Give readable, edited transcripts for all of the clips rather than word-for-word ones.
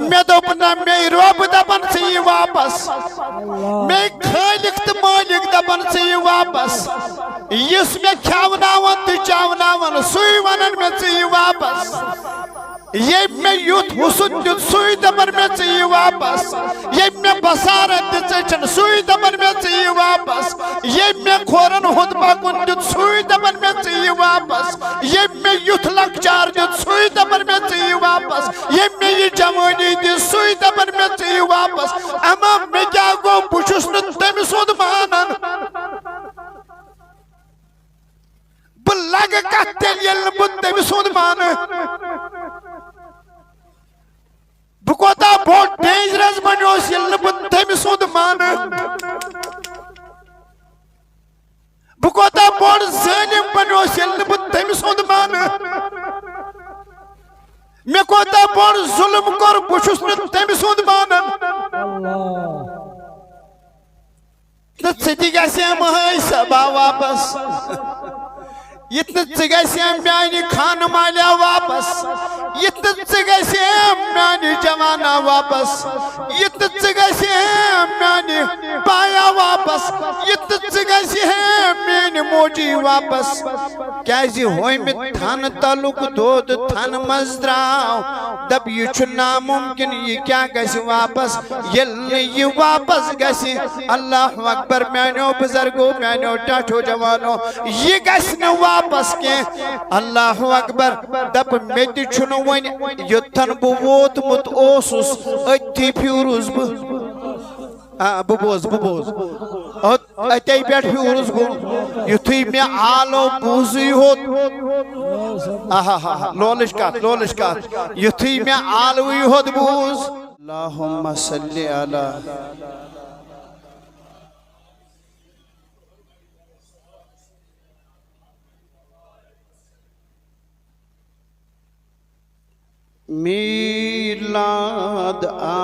میں دوپنا میں رب دبن سے یہ واپس میں خالق تو مالک دبن سے یہ واپس اس میں کھاوناون تو چاوناون سوئی ونن میں سے یہ واپس یہ میں یوت حسن دیت سوئی دبن میں سے یہ واپس یہ میں بسارت دیت سوئی دبن میں سے یہ واپس یہ میں کھورن خطبہ کن دیت سوئی دبن میں سے یہ واپس یہ میں یوت لکچار دیت سوئی دبن میں سے یہ واپس یہ میں یہ جوانی دیت سوئی دبن میں سے یہ واپس اما میں کیا گو پوچھس نتم سود مانن بلگ کتل یل بتم سود مانن بکوتا بہت ڈینجرس بنیوس یل بتم سود مانن بکوتا بہت ظالم بنیوس یل بتم سود مانن میں کوتا بہت ظلم کر بچھس نتم سود مانن ستی گیسے ہم ہائی سبا واپس یتن گیسے ہم میانی خان مالیا واپس یتن گیسے ہم میانی جوانا واپس یتن گیسے ہم میانی پایا واپس یتن گیسے ہم میانی موجی واپس کیسی ہوئی میں تھان تعلق دود تھان مزدراؤ دب یہ چھنا ممکن یہ کیا گیسے واپس یہ واپس گیسے اللہ اکبر مینو بزرگو مینو ٹاٹھو جوانو یہ گیسے واپس کے اللہ اکبر دب میتی چھنو ون یتن بووت مت اوسوس اتی پیوروز ببوز اتی بیٹ پیوروز گو یتھی میں آلو بوزی ہوت لولش کات یتھی میں آلوی ہوت بوز اللہم صلی علی میلاد آو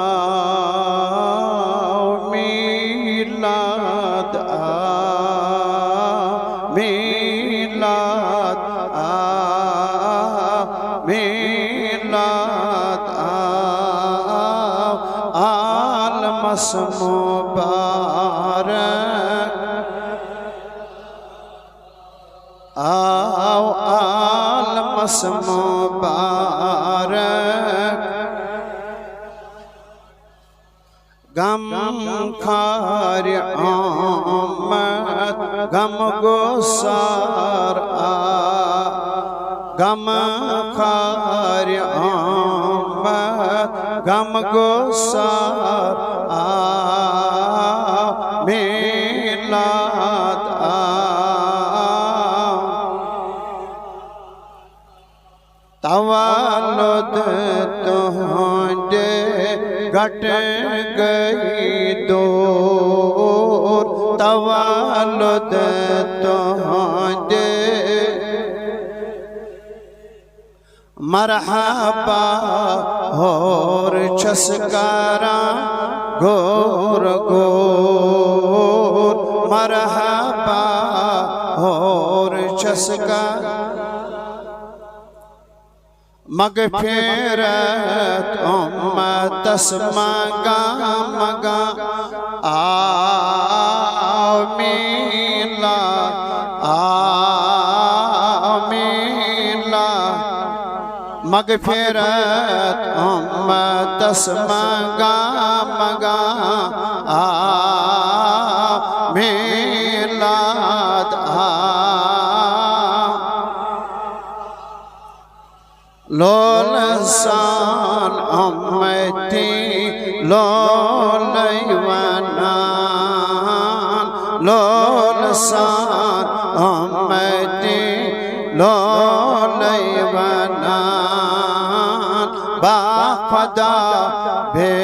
میلاد آو میلاد آو میلاد آو عالمس مبارک آو عالمس مبارک غم خار آمد غم گسار غم خار آمد غم گسار میلاد تولد تہنڈے گھٹ گئی دور تولد تہنڈے مرحبا ہور چھسکارا گور گور مرحبا ہور چھسکارا مغفرت امتس مگا مگا آمیلا آمیلا مغفرت امتس مگا مگا آمیلاد لولسان امتی لولیوانان لولسان امتی لولیوانان با خدا بے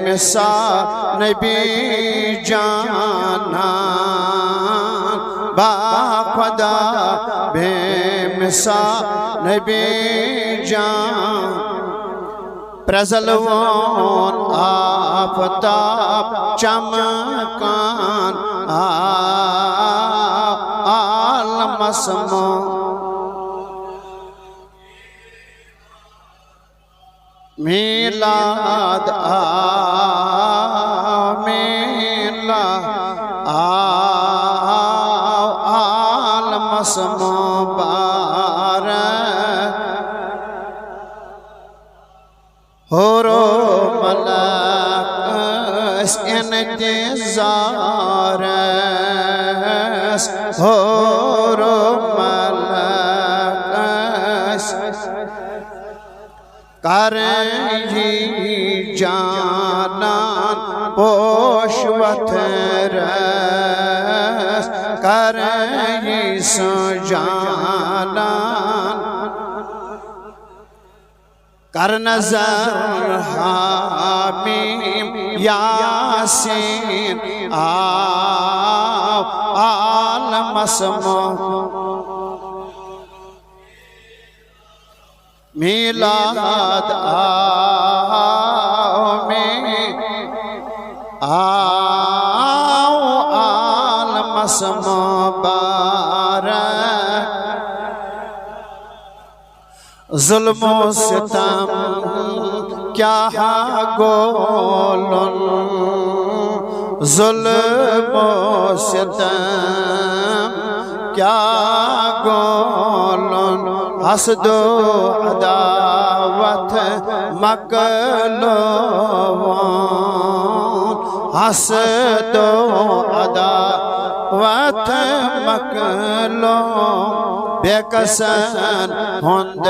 مثال نبی جانان با خدا بے مثال نبی جان پرزلوان آفتاب چمکان عالم اسمو میلاد میلاد عالمس مبارک ہورو ملک اس انتظار ہورو ملک اس کریں جانان پوشوت رس کریں سجانان کر نظر حامیم یاسین عالم اسمو میلاد عالم مبارک ظلم و ستم کیا گولن ظلم و ستم کیا گولن حسد و عداوت مکلون حسد و عداوت مکلون بے کسن ہند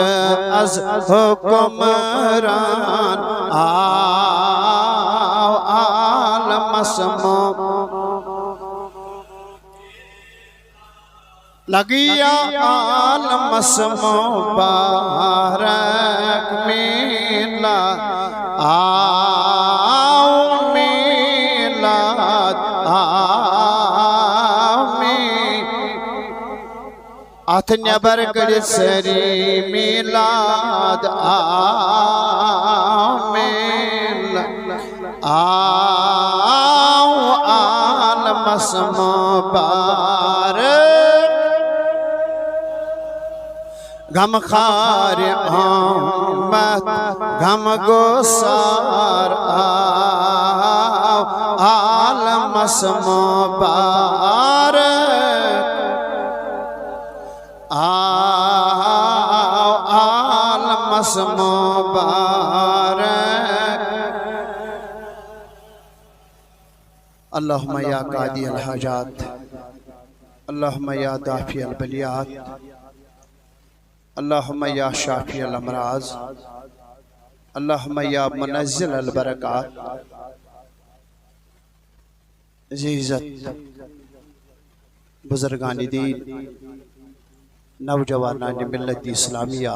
از حکمران عالم اسمو لگیا عالم اسمو بارک میلاد میلاد اتھ نبر کڑی سری میلاد عالم اسمو بارک غم خار آمد غم گسار عالم اسمو بارک عالم اسمو بارک اللہم یا قاضی الحاجات اللہم یا دافع البلیات اللہم یا شافی الامراض اللہم یا منزل البرکات عزیزت بزرگان دین نوجوانان ملت اسلامیہ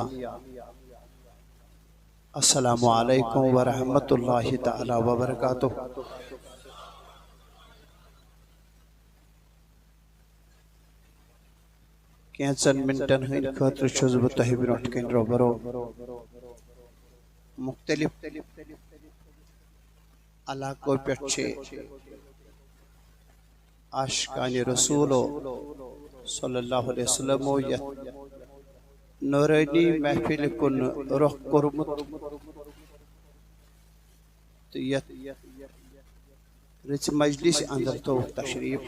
السلام علیکم ورحمت اللہ تعالی وبرکاتہ کینچن منٹن ہین خاطر چھس بہ تۄہہِ برونٛٹھ کَنۍ روبرو مختلف علاقو پٮ۪ٹھ چھِ عاشقان رسولو صلی اللہ علیہ وسلم یتھ نورانی محفل کن رخ کورمت تہٕ یتھ رٕژِ مجلس اندر تھوٚوُکھ تشریف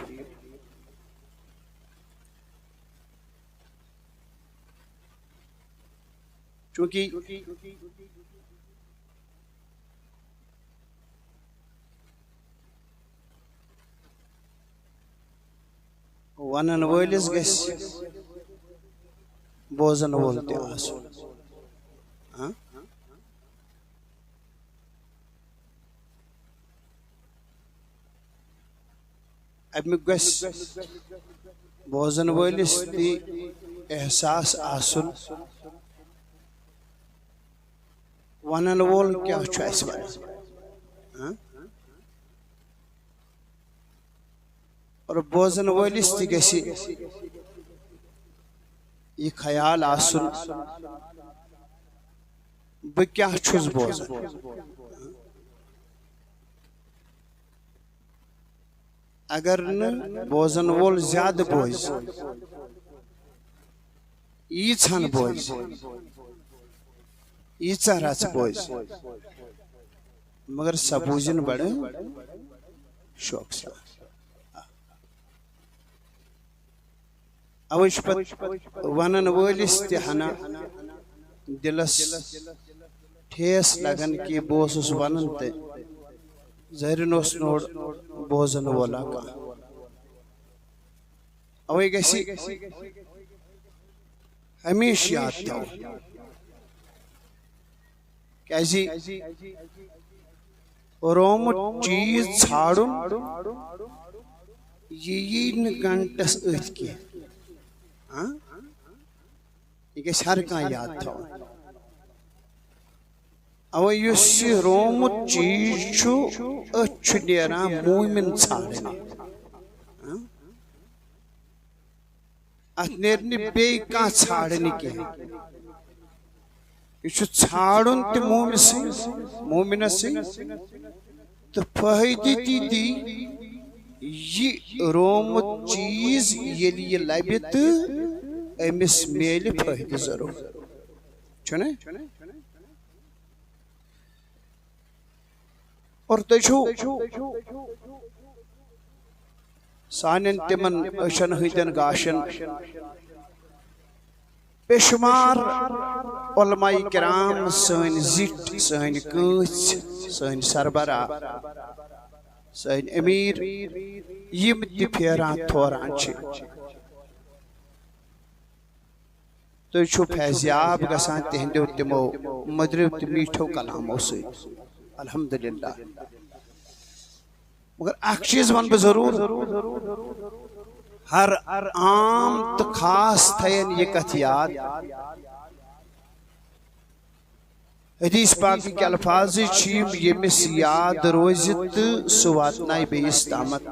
چونکہ ونن وٲلِس گژھِ بوزن وول تہِ آسُن امیُک گژھِ بوزن وٲلِس تہِ احساس آسُن ونن وول کیٛاہ چھُ اَسہِ ونان اور بوزن وٲلِس تہِ گژھِ یہ خیال آسُن بہٕ کیٛاہ چھُس بوزان اگر نہٕ بوزن وول زیادٕ بوزِ ییٖژہن بوزِ ایچا رچ بوز مگر سبوزن بڑے شوق سے اوش پت ونن وولس تہنا دلس ٹھیس لگن کی بوسس ونن تے زہرن اس نوڑ بوزن وولا کا اوی گسی ہمیش یاد تھا کیسی روم چیز چھاڑن یہ گھنٹس ات کی یہ گھس ہر کان یاد تھا اوہ یس روم چیز چھو اچھ نیران مومن چھاڑن ات نیرنی بے کان چھاڑن کی یہ چھاڑن تی مومن سے تو فائدی دی یہ روم چیز یہ لبت امس میل فائدہ ضرور چھنے اور تجھو سانن تمن اشن ہیدن گاشن بشمار علماء کرام سن زٹ سن کچھ سن سربراہ سن امیر یم تی پھیران تھوران چھ تو چھو فیضیاب گسان تہندو تمو مدرو تی میٹھو کلامو سے الحمدللہ مگر ایک چیز ون پہ ضرور ہر عام تو خاص تھین یہ کت یاد حدیث پاکی کے الفاظ چیم یہ مس یاد روزت سواتنائی بیس دامت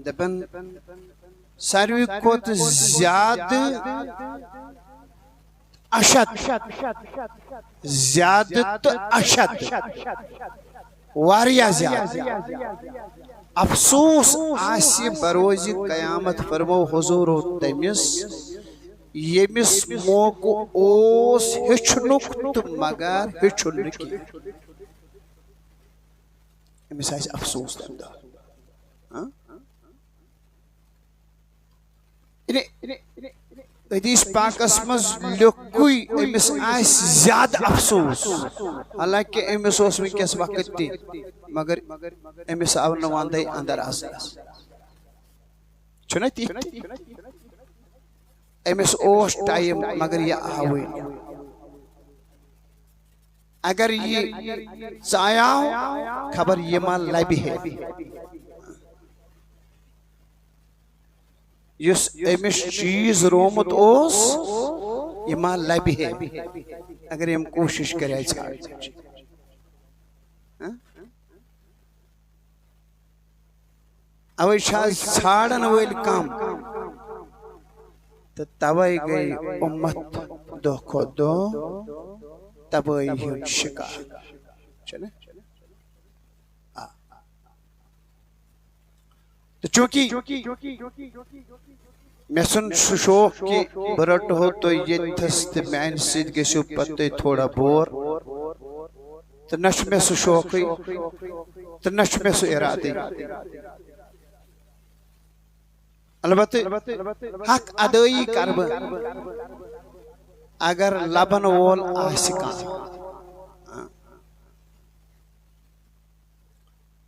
دبن ساروی کوت زیاد اشد زیادت اشد واریا زیاد افسوس آسی بروزی قیامت فرمو حضور و تیمیس یمیس موقع اوس ہچنک تو مگر ہچنکی یمیس آسی افسوس دندا حدیث پاک اسمز لکوی امیس آئیس زیاد افسوس حالانکہ امیس اس میں کس وقت تی مگر امیس آو نواندائی اندر آساس چھنے تی امیس اوش ٹائم مگر یہ آوئی اگر یہ چایا خبر یہ مال لائبی ہے یس امیش چیز رومت اوس یہ مال لائبی ہے اگر ہم کوشش کرے چھاڑ اوی شاید چھاڑن ویل کام تو توائی گئی امت دو کو دو توائی ہن شکار چلے تو چونکہ میں سن شوق کی برٹ ہو تو یہ تھست میں سید گیسو پتے تھوڑا بور تو نش میں سو شوقی تو نش میں سو ارادی البتہ حق ادائی کرب اگر لبن وول آسکان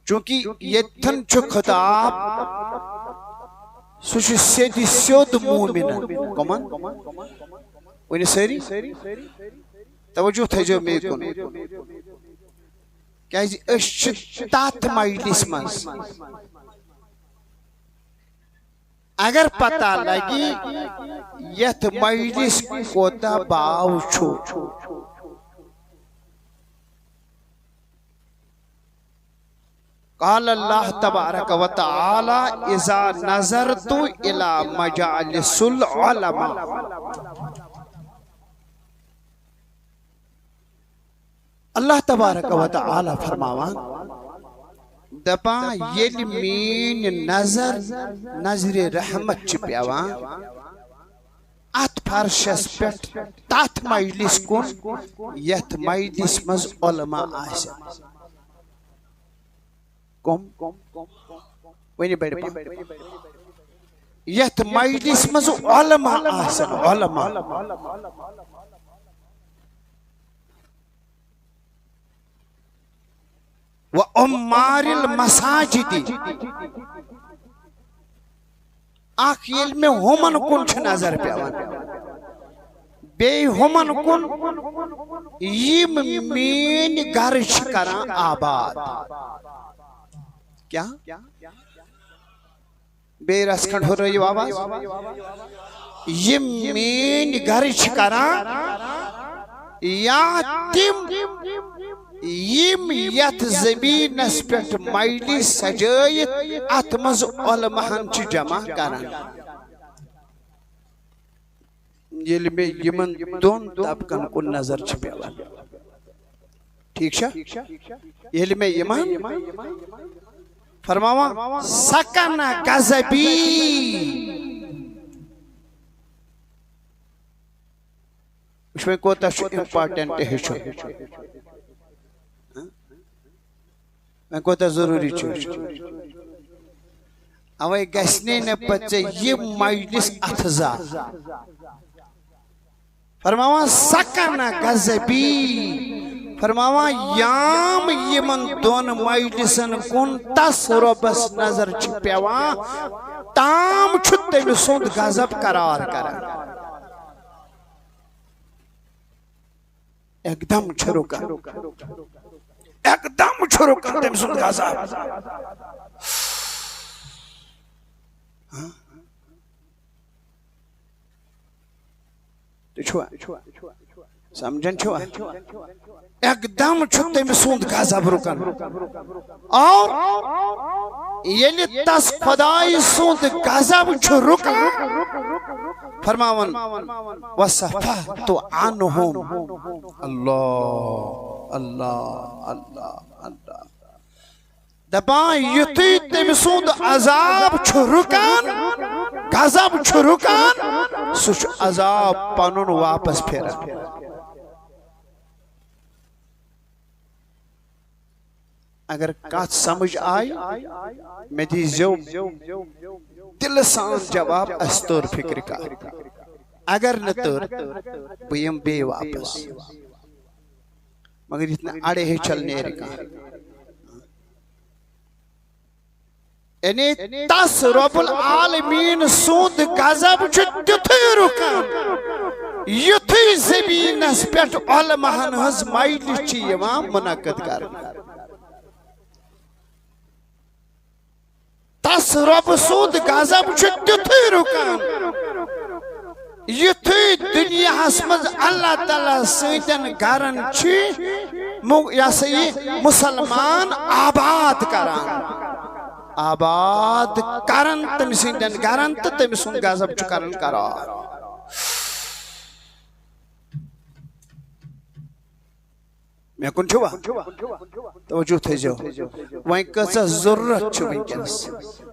چونکہ یہ تھن چھو خطاب سوچ سیدی سیود مومن کمان وینی سیری توجہ تھے جو میں کن کیا جی اشتات مجلس منز اگر پتہ لگی یت مجلس کوتا باو چھو قال اللہ تبارک و تعالی اذا نظرت الى مجالس العلماء اللہ تبارک و تعالی فرماوان دپا یل مین نظر نظر رحمت چپیوان ات فرشس پٹ تات مجلس کن یت مجلس مز علماء آسن کم ونی بڑ یت مجلس مز علماء آسن علماء و عمار المساجد اخ یل میں ہومن کن چھ نظر پیوان بے ہومن کن یم مین گھر چھ کران آباد کیا بے رس کھنڈ ہو رہی آواز یم مین گھر چھ کران یا تم یم یت زمینس پٹ مجلس سجائیت ات مز علماءن چھ جمع کران یل میں یمن دون طبقن کو نظر چھ پیوان ٹھیک شا یل میں یمن فرماوا سکن غضبی اس میں کوتا شو امپارٹنٹ ہے شو میں کوتا ضروری چوش اوے گسنے نے پچے یہ مجلس اتزا فرماوا سکن غضبی فرماوا یام یمن دون مجلسن کن تس ربس نظر چھ پیوان تام چھت تمی سند غضب قرار کرن ایک دم چھرو کر ایک دم چھرو کر تم سن غضب تو چھوا سمجھن چھوا ایک دم چھو تم سن غضب رکن اور یلی تس خدای سن غضب چھو رکن فرماون وصفحت عنہم اللہ اللہ اللہ اللہ دبان یتی تم سند عذاب چھو رکان غضب چھو رکان سوچ عذاب پانون واپس پھیرا اگر کات سمجھ آئی میں دیزیو دل سان جواب استور فکر کا اگر نتر بیم بے واپس مگر اتنا اڑے ہی چلنے رکا یعنی تس رب العالمین سود غضب چھتی تھی رکان یتھی زمین اس پیٹ علمہن ہز مائلی چی یوان منعقد کرنا تس رب سود غضب چھتی تھی رکان یتھی دنیا حسمز اللہ تعالیٰ سیدن گارن چی یا سی مسلمان آباد کران آباد کرن تم سیدن گارن تم سن غضب چو کرن کرار میں کن چھوا توجہ تھے جو وہیں کسا ضرورت چھو بینکنس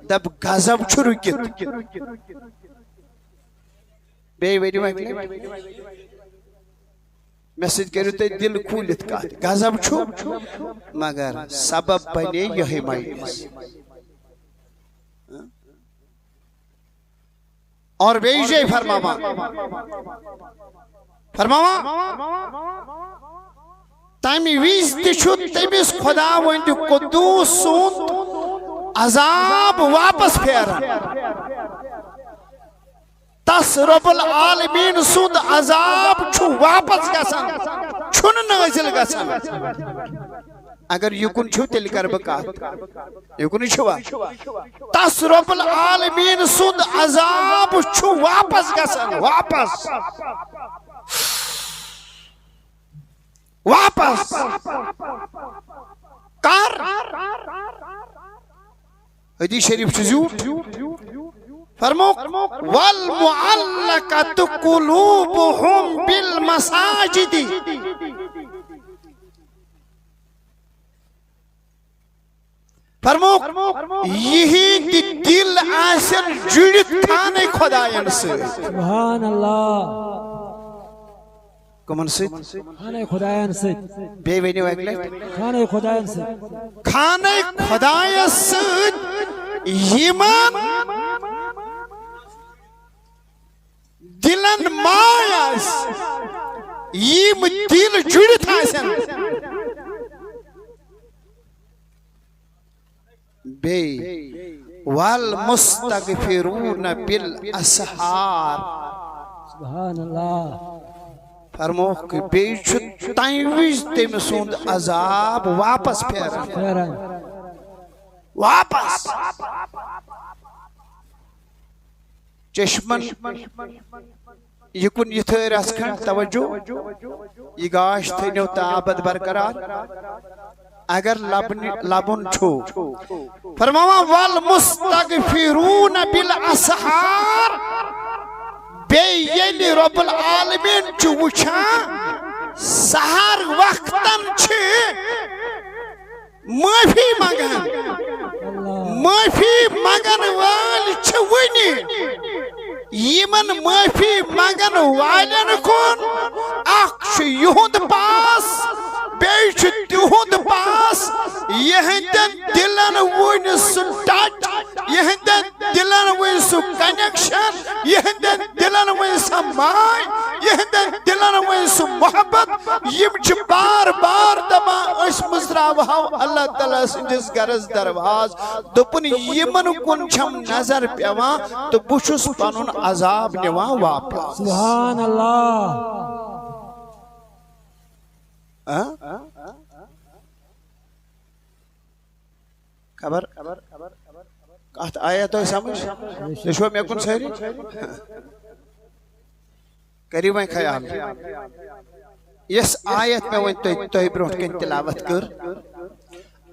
تب غضب چھو رکیت بے ویڈیو میں میسیج کرو تے دل کھولت کا غضب چھو مگر سبب بنے یہی مجلس اور بیجے فرماوا تامی ویز تشو تیمیس خدا ویندی قدوس سوند عذاب واپس پھیرا تس رب العالمین سوند عذاب چھو واپس گسن چھن نازل گسن اگر یکن چھو تل کر بکات یکن چھوا تس رب العالمین سوند عذاب چھو واپس گسن واپس واپس کار حدیث شریف چیزیو فرموک والمعلقت قلوبهم بالمساجد فرمو یہی دل آسن جڑت خانے خدایان سے سبحان اللہ کمن سے خانے خدایان سے بے وینیو اگلے خانے خدایان سے خانے خدایان سے ایمان دلن مایاس یم دل جڑت آسن بے والمستغفرون بالاسحار سبحان اللہ فرمو کہ بے چھو تائیوز تیم سوند عذاب واپس پھیرن واپس چشمن یکن یتھر اسکھن توجہ یہ گاش تھینیو تابد برقرار اگر لبن چھو فرماوا والمستغفرون بالاسحار بے یلی رب العالمین چھو وچھا سہر وقتن چھے معافی مگن وال چھے ونی یمن معافی مگن والن کن اخ یہود پاس بیچ تہند پاس یہندن دلن ون سو ٹچ یہندن دلن ون سو کنیکشن یہندن دلن ون سو مائی یہندن دلن ون سو محبت یم چھ بار بار دما اس مزراو اللہ تعالی سنجس گرز درواز دپن یمن کن چھم نظر پیوان تو بچس پنن عذاب نوان واپس سبحان اللہ خبر کہت آیا تو سمجھ نشو میں کن سہری قریب میں خیال اس آیت میں وین تو برونٹ کن تلاوت کر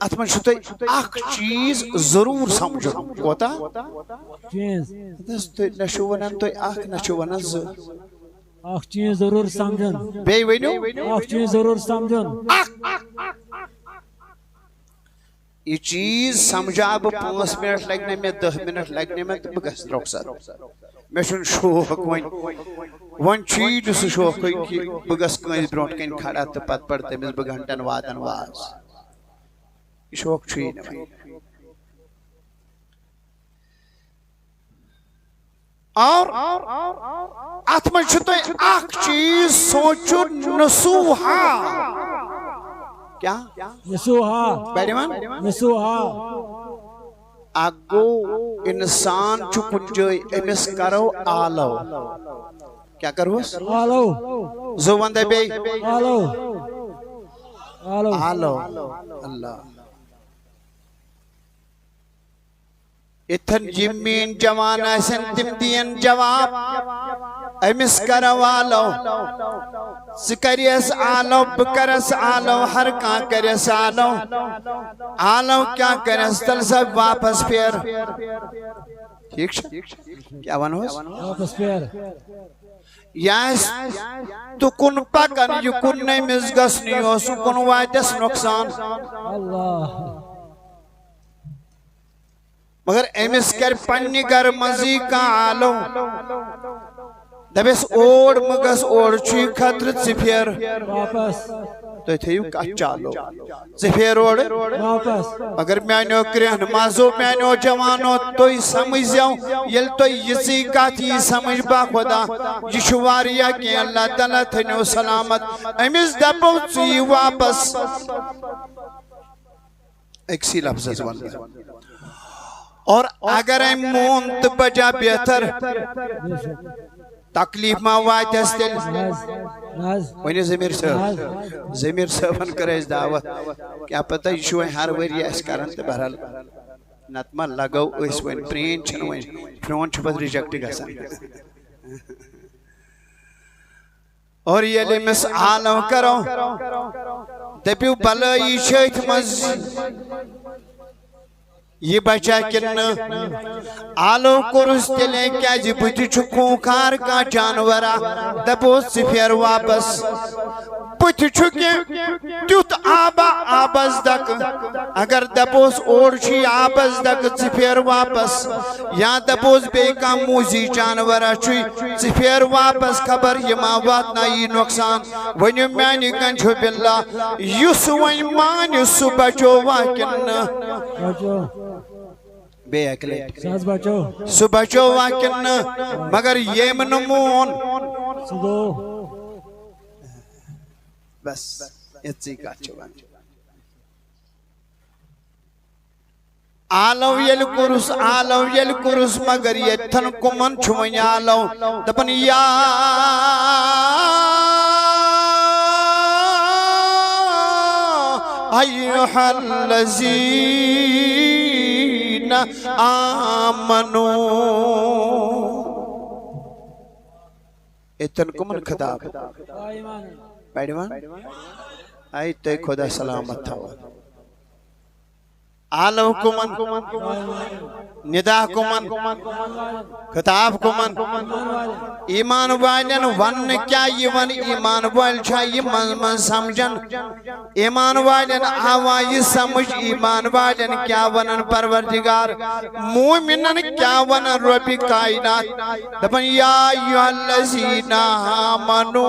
اتمن چھو تو اخ چیز ضرور سمجھو کوتا چیز نشو ونن تو اخ نشو ونن ز اخ چیز ضرور سمجھن بے وینو اخ چیز ضرور سمجھن یہ چیز سمجھا ب 5 منٹ لگنے میں 10 منٹ لگنے میں تو بگس رخصت میں چھن شوق ون چیز سے شوق کہ بگس کنس برونٹ کن کھڑا تو پت پڑتے مز بگھنٹن وادن واز یہ شوق چھوئی نہ اور اتمن چھتو اخ چیز سوچو نسوہا کیا نسوہا بیٹی مان نسوہا اگو انسان چھو کنجوئی امس کرو آلو کیا کرو اس آلو زوان دے بے آلو آلو آلو اللہ اتھن جمین جوان ایسن تم دین جواب امس کرو آلو سکریس آلو بکرس آلو ہر کان کریس آلو آلو کیا کریس تل سب واپس پھر ٹھیک کیا ونوس واپس پھر یاس تو کن پکن یو کن نئی مزگس نیو سو کن وائدس نقصان اللہ مگر امس کر پنی گر مزی کا آلو دبیس اوڑ مگس اوڑ چوی خطر زفیر واپس تو تھیو کچالو زفیر اوڑ واپس مگر میانو کرہن مازو میانو جوانو توی سمجھ جاؤں یل توی یسی کاتی سمجھ با خدا یشواریا کی اللہ تعالیٰ تھنو سلامت امس دبو چوی واپس ایک سی لفظ زبان اور اگر ایم مونت بجا بہتر تکلیف ما وائت استل وینی زمیر صاحبن کریس دعوت کیا پتہ یشویں ہر وری اس کرن تے بہرحال نتما لگو اس وین پرین چھن وین فرون چھپت ریجیکٹ گسن اور یہ لمس عالم کرو دپیو بلائی شیط مز یہ بچہ کن آلو کرس تلے کیا جی بچی چھکوں کار کا جانورا دبو سفیر واپس بت تیت آبا آبس دک اگر دپوس اور چھی آبس دک ژپھیر واپس یا دپوس بے کا موزی جانور چھی ژپھیر واپس خبر یہ ما واتنا یہ نقصان ونیو میانی گنجو باللہ یس ون مان سو بچو واکن بچو بے اکلیٹ ساز بچو سو بچو واکن مگر یہ منمون سدو بس اتسی کا چوان آلو یل کرس مگر یتن کمن چھوین آلو دپن یا ایوہ الذین آمنو اتن کمن خطاب پیڑوان آئی تے خدا سلامت تھا آلو کمن ندا کمن خطاب کمن ایمان والن ون کیا یہ ون ایمان وال چھا یہ من سمجھن ایمان والن آوائی سمجھ ایمان والن کیا ونن پروردگار مومنن کیا ونن رب کائنات دپن یا ایوہ الذین آمنو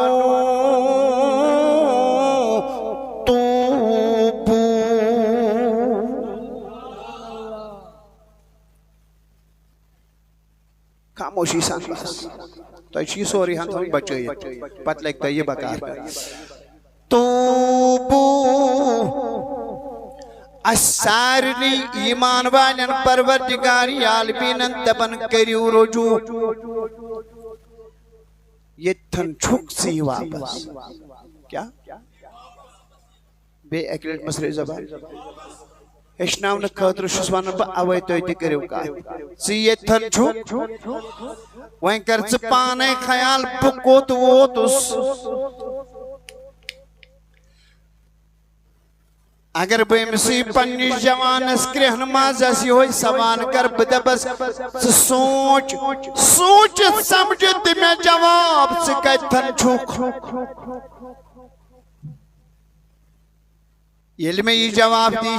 خاموشی سان بس تو اچھی سوری ہاں تھوڑی بچائی پت لگتا یہ بکار توبو اسارنی ایمان والن پروردگاری عالمینن دبن کریو رجوع یہ تھن چھک سی واپس کیا بے اکلیٹ مسئلہ زبان اشناون خاطر شسوان با اوے تو تی کریو کا سی یہ تھن چھو وہیں کرچ پانے خیال بکوت ووتس اگر بیمسی پنی جوان اسکرہن مازاسی ہوئی سوان کر بدبس سوچ سمجھت میں جواب سکے تھن چھوک علم یہ جواب دی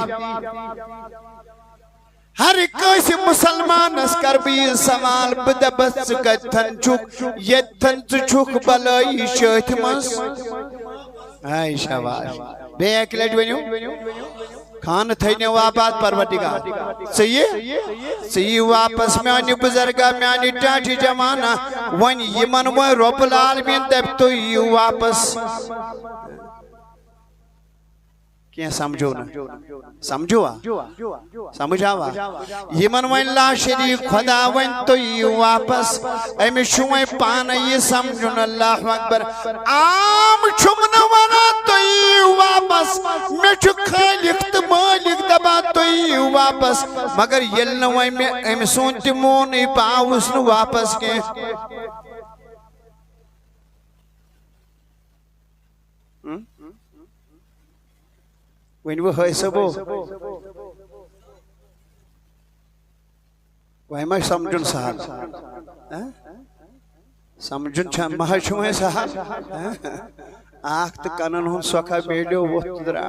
ہر کس مسلمان اس کر بھی سوال بدبس سکے تھن چھوک یہ تھن چھوک بلائی شاہت مس آئی شواش بے اکلیٹ ونیو خان تھینے واپات پروردگار سی واپس میانی بزرگا میانی ٹاٹھی جمانا ون یمن وہ رب العالمین دب تو یہ واپس کیا سمجھو نا سمجھاوا یمن وین لا شریک خدا وین تو یہ واپس امی شوئے پانا یہ سمجھون اللہ اکبر عام چھمنا وانا تو یہ واپس میں چھو خالق تمالک دبا تو یہ واپس مگر یلنا وین میں امی سونتی مونی پاوس نو واپس کے وین وہ ہے سبو وہی میں سمجھن سہل سمجھن چھا محشویں سہل آخت کنن ہون سوکھا بیڈیو وقت درا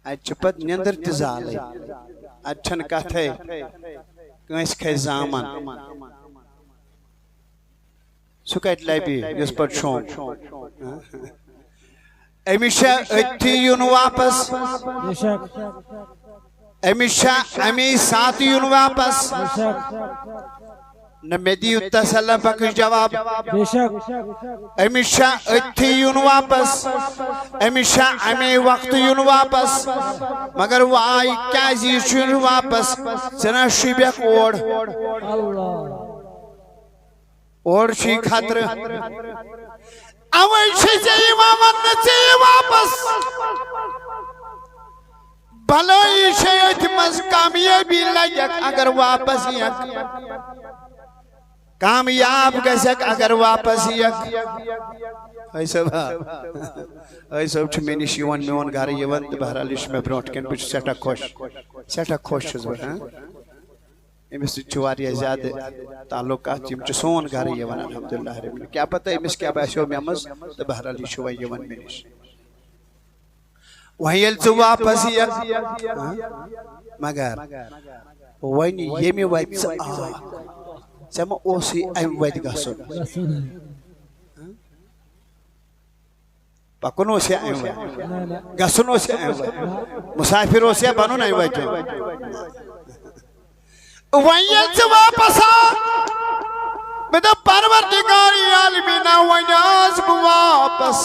اچھپت نیندر تزالی اچھن کہتے کنس کھے زامن سکیت لائبی جس پر شون امیشہ اتھی یون واپس امیشہ امی ساتھ یون واپس نمیدی اتسلہ بکش جواب امیشہ اتھی یون واپس امیشہ امی وقت یون واپس مگر وہ آئی کیا زیر یون واپس سنہ شیبیک اوڑ شی خطر اوہ شیئی وامن واپس بھلائی شیعت مز کامیابی لگک اگر واپس یک کامیاب گزک اگر واپس یک ای صاحب چھ میں نش یوان میون گھر یوان بہرحال اس میں برونٹ کن بچ سیٹا خوش چھس بہ امس سہ زیادہ تعلقات سون گھر یوان الحمدللہ رب العالمین کیا پتہ امس کیا باسیو مے مز تو بہرحال یہ وی یوان مے نش وہیں یل ژٕ واپس یک مگر ون یمہ وت ژٕ ژےٚ ما اوسُے امہِ وتہِ گژھُن پکن یا امہ وتہِ گژھُن یا امہ وتہِ مسافر یا بنُن امہ وتہِ وہیں یل ژٕ واپس میں دپ پروردگار عالمین وہیں آس بہ واپس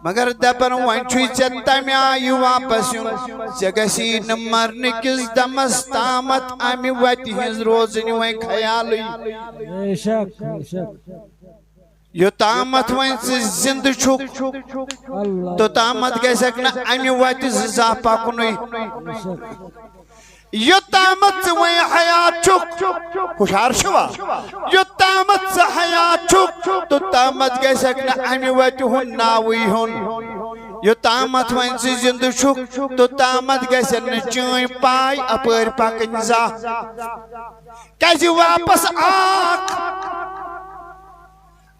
مگر دپن وہیں چھُے ژےٚ تمہِ آیہِ واپس یُن ژےٚ گژھی نہٕ مرنہٕ کِس دمس تامتھ امہِ وتہِ ہٕنٛز روزٕنۍ وۄنۍ خیالٕے یوٚتامتھ وۄنۍ ژٕ زندٕ چھُکھ توٚتامتھ گژھکھ نہٕ امہِ وتہِ زٕ زانٛہہ پکنُے یوٚتامتھ ژٕ وۄنۍ حیات چھُکھ ہُشار چھُوا یوٚتامتھ ژٕ حیات چھُکھ توٚتامتھ گژھکھ نہٕ امہِ وتہِ ہُنٛد ناوٕے ہیوٚن یوٚتامتھ وۄنۍ ژٕ زندٕ چھُکھ توٚتامتھ گژھن نہٕ چٲنۍ پاے اپٲرۍ پکٕنۍ زانٛہہ کیازِ واپس آکھ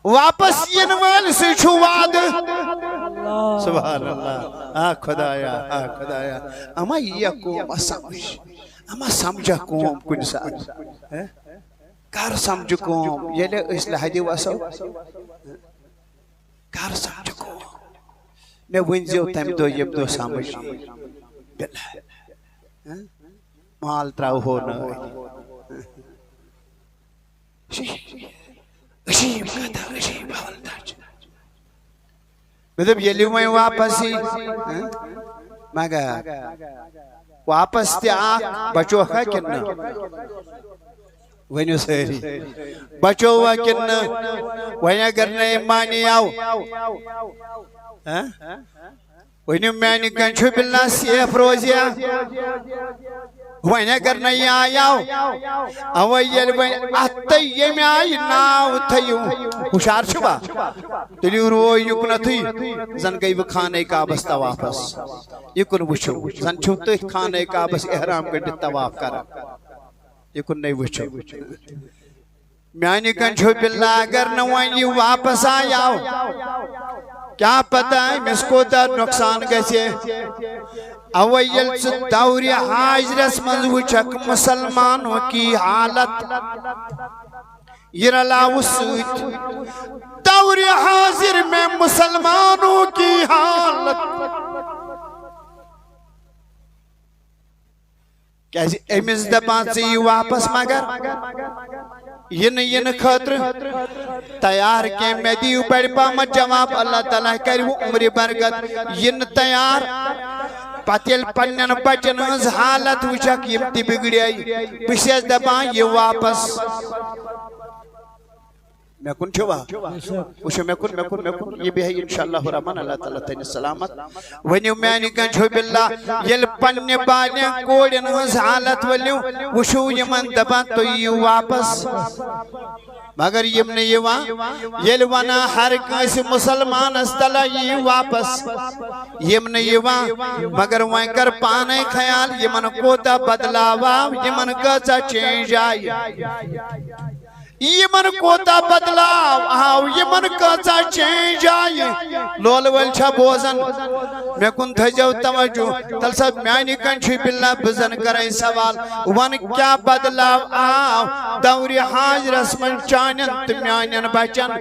واپس ین وٲلۍ سُے چھُ وعدٕ سبحان اللہ خدایا خدایا اما یہِ قوم سمجھ اما سمجھا قوم کُنہِ ساتہٕ کر سمجھ قوم ییٚلہِ أسۍ لحدِ وسو کر سمجھ قوم مےٚ ؤنۍزیو تمہِ دۄہ ییٚمہِ دۄہ سمجھ مال تراوہو نہٕ عجیب کتھا عجیب حوالدار میں دپ ییٚلہِ وۄنۍ واپس یی مگر واپس تہِ اکھ بچوکھا کِنہٕ نہٕ ؤنِو سٲری بچووا کِنہٕ نہٕ وۄنۍ اگر نہٕ أمۍ مانیو ؤنِو میانہِ کنچھو بِلنا سیف روزیا وۄنۍ اگر نہٕ یہِ آیو اَوَے ییٚلہِ وۄنۍ اَتھ تُہۍ ییٚمہِ آیہِ ناو تھٲیِو ہُشار چھُوا تُلِو روے یُکنتھٕے زن گٔے بہٕ خانہ کعبس طوافس یِکُن وٕچھِو زن چھِو تُہۍ خانہ کعبس احرام گٔنڈِتھ طواف کران یِکُن وٕچھِو میانہِ کنچھو بِلنا اگر نہٕ وۄنۍ یہِ واپس آیو کیا پتہ أمِس کوتاہ نۄقصان گژھِ اوے ییٚلہِ ژٕ دورِ حاضرس منٛز وٕچھکھ مُسلمانو کی حالت یہ رلاو سۭتۍ دورِ حاضر میں مسلمانوں کی حالت کیازِ أمِس دپان ژٕ یہِ واپس مگر ینہٕ خٲطرٕ تیار کینٛہہ مےٚ دِیِو بڑِ پہمتھ جواب اللہ تعالیٰ کرِ عمرِ برکت ینہٕ تیار پتہٕ ییٚلہِ پننٮ۪ن بچن ہٕنٛز حالت وٕچھکھ یِم تہِ بِگڑے بہٕ چھَس دپان یہِ واپس مےٚ کُن چھُوا وٕچھو مےٚ کُن یہِ بیٚہہِ انشاءاللہ الرحمن اللہ تعالیٰ تھٲینہِ سلامت ؤنِو میانہِ کنچھو بِلّہ ییٚلہِ پننہِ بالٮ۪ن کورٮ۪ن ہٕنٛز حالت ؤلِو وٕچھِو یِمن دپان تُہۍ یِیِو واپس مگر یِم نہٕ یِوان ییٚلہِ ونان ہر کٲنٛسہِ مُسلمانس تلہ یِیِو واپس یِم نہٕ یِوان مگر وۄنۍ کر پانے خیال یِمن کوتاہ بدلاو آو یِمن کۭژاہ چینج آیہِ یمن کوتاہ بدلاو آو یمن کۭژاہ چینج آیہِ لولہٕ وٲلۍ چھا بوزان مےٚ کُن تھٲیزیو توجہ تل سا میانہِ کنچھو بِلّہ بہٕ زن کرے سوال ون کیاہ بدلاو آو دورِ حاضرس منٛز چانٮ۪ن تہٕ میانٮ۪ن بچن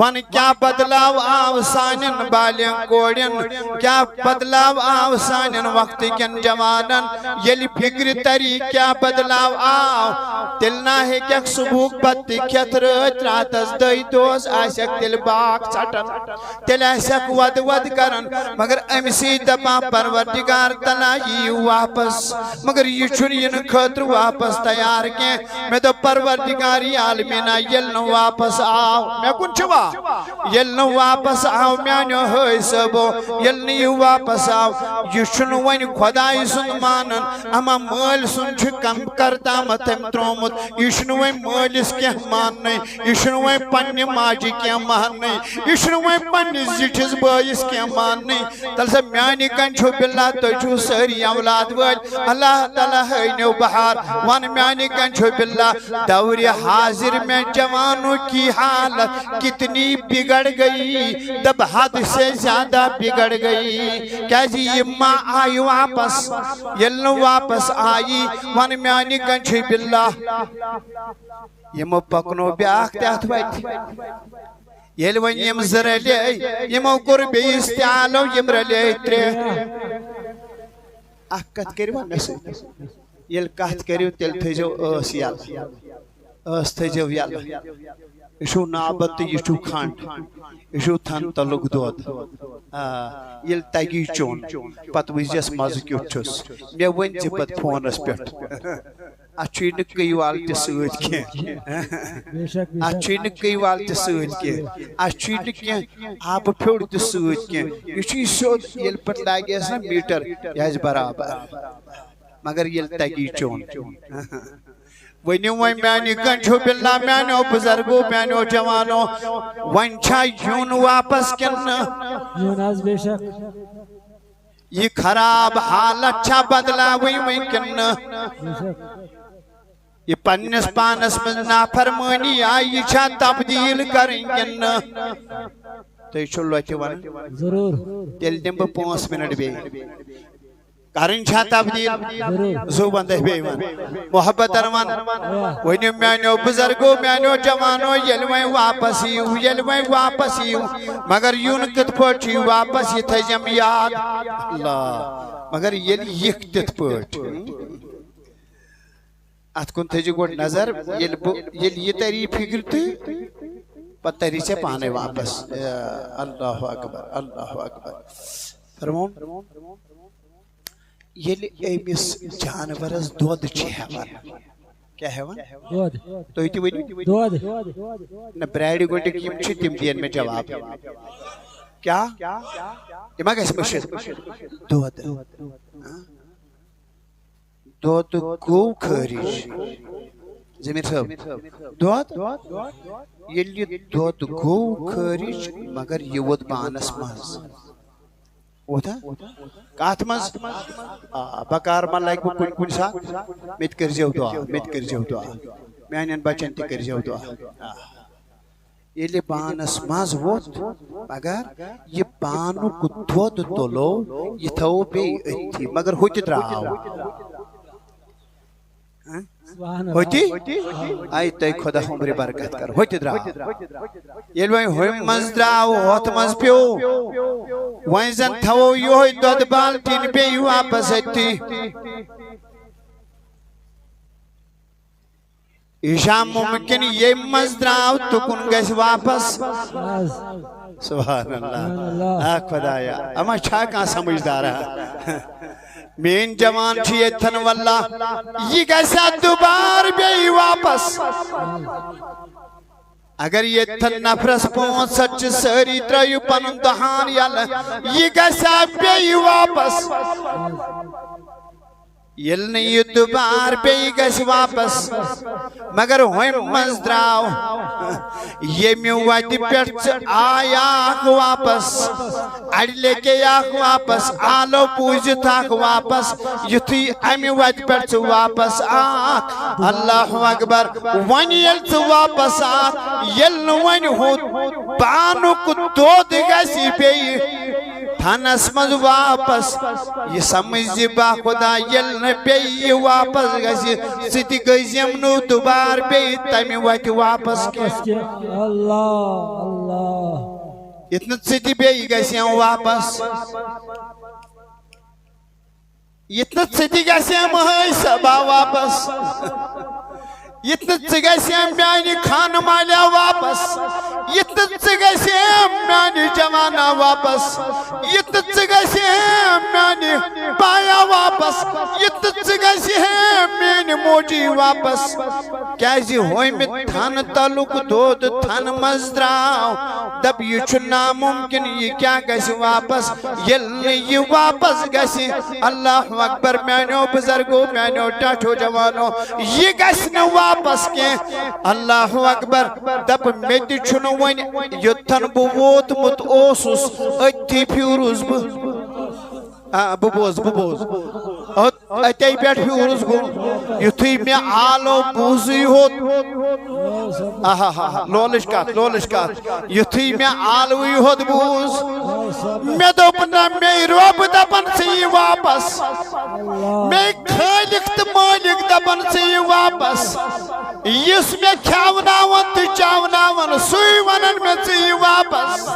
ون کیاہ بدلاو آو سانٮ۪ن بالٮ۪ن کورٮ۪ن کیاہ بدلاو آو سانٮ۪ن وقتٕکٮ۪ن جوانن ییٚلہِ فکرِ تری کیاہ بدلاو آو تیٚلہِ نا ہیٚکٮ۪کھ صبحُک بتہٕ کھٮ۪تھ راتس دٔے دۄہس آسٮ۪کھ تیٚلہِ باغ ژٹان تیٚلہِ آسٮ۪کھ وَدٕ کران مگر أمسٕے دپان پروردگار تعالیٰ یِیِو واپس مگر یہِ چھُنہٕ یِنہٕ خٲطرٕ واپس تیار کینٛہہ مےٚ دوٚپ پروردگار عالمیٖنا ییٚلہِ نہٕ واپس آو مےٚ کُن چھُوا ییٚلہِ نہٕ واپس آو میانیو حٲج صٲبو ییٚلہِ نہٕ یہِ واپس آو یہِ چھُنہٕ وۄنۍ خۄداے سُنٛد مانان اما مٲلۍ سُنٛد چھُ کم کر تامتھ أمۍ ترٛوومُت یہِ چھُنہٕ وۄنۍ مٲلِس کیا ماننے اشنوے پنی ماجی کیا ماننے اشنوے پنی زٹھس بائیس کیا ماننے تل سے میانی کنچو باللہ تو سری اولاد وال اللہ تعالیٰ ہینیو بہار وان میانی کنچو باللہ دور حاضر میں جوانوں کی حالت کتنی بگڑ گئی دب حد سے زیادہ بگڑ گئی کیا جی یہ ماں آئی واپس یلنو واپس آئی وان میانی کنچو باللہ یہ مو پکنو بیاک تحت ویت یل ون یم زرلی یمو کور بیس تعالو یم رلی تری اکت کری ون نسی یل کہت کریو تل تھجو اس یال اس تھجو یال اشو نابت یشو کھانٹ اشو تھن تلوگ دود یل تگی چون پت ویجس مز کیوچس میں ون زی پت فونس پیٹ اچھی نکی والتی سوید کی اچھی نکی والتی سوید کی اچھی نکی آپ پھوڑتی سوید کی اسی سود یل پت لاغی اسنا میٹر یاز برابر مگر یل تگی چون ونیو وین میانی کنچو باللہ میانو بزرگو میانو جوانو وین چھا یون واپس کن یون از بے شک یہ خراب حالت چھا بدلا وین کن یہ پنس پانس میں نافرمانی آئی چھا تبدیل کریں کن تو یہ چھلو اچھی ون ضرور تیل دن با 5 منٹ بے کریں چھا تبدیل زو بندے بے ون محبت ارمان ونیو میانو بزرگو میانو جوانو یلویں واپس یو مگر یون کت پوچی واپس یہ تھجم یاد اللہ مگر یہ کت پوچ ات کن تھجی گوڑ نظر یہ تری فکر تی پت تری سے پانے واپس اللہ اکبر فرمون یہ ایمیس جانورز دود چھ ہیوان کیا ہیوان؟ دود تو ہی تی ونی؟ دود نا بریڈی گوٹی کیم چھ تیم دین میں جواب کیا؟ یہ کیسے مشہد دود دود گو کھریش زمین صاحب دود یہ دود گو کھریش مگر یہ ود بانس ماز وتا کات مز بکار من لائک بو کن سا مت کرجو دعا میانن بچن تی کرجو دعا یہ پانس مز ووت مگر یہ پانو کو دود تولو یہ تھو بے اتھی مگر ہوتی دراو ہوتی آئی تی خدا عمر برکت کر ہوتی دراو یہ لوئی ہوئی مز دراو ہوت مز پیو وائن زن تھو یوہی دود بالتین بے واپس اتی ایشام ممکن یہ مزدراو تو کن گیس واپس سبحان اللہ خدایا اما چھا کہاں سمجھدار ہے مین جوان چھئے تھن واللہ یہ گیسا دوبار بے واپس اگر یہ تھن نفرس پون سچ سری تریو پنن دہان یہ گیسا بے واپس یلنی یہ دوبار پہ گیس واپس مگر ہوئی مزدراو یہ میواتی پیٹھ آیاک واپس اڈلے کے آک واپس آلو پوجت آک واپس یتھی امیواتی پیٹھ واپس آک اللہ اکبر ونی یلت واپس آک یلن ونی ہو پانو کو دود گیسی پہ تھانس مز واپس یہ سمجھ با خدا یلن پی واپس گسی ستی گزیم نو دوبار پی تیمی وقت واپس کی اللہ اتنا ستی پی گسیم واپس اتنا ستی گسیم ہے سبا واپس اتنا گسیم میانی خان مالیا واپس اتنا گسیم میانی جوانا واپس اتنا گسیم میانی بایا واپس واپس یہ گسی ہے میری موجی واپس کیازِ ہوئمت تھن تعلق دود تھن مزدراو دب یہ چھ ناممکن یہ کیا گسی واپس یل یہ واپس گسی اللہ اکبر میانو بزرگو میانو ٹاٹھو جوانو یہ گس نہ واپس کے اللہ اکبر دب میت چھنو ون یتن بہ ووتمت اوسس اتی پھیورس ببوز اتے پیٹھ پھیورس گو یتھُے مے آلو بوزی ہوت لولش کات یتھُے مے آلوی ہوت بوز مے دوپ نہ مے رب دپن ژٕ واپس مے خالق تہٕ مالک دپن ژٕ واپس یُس مے کھیاوناون تہٕ چاوناون سُے ونن مے ژٕ واپس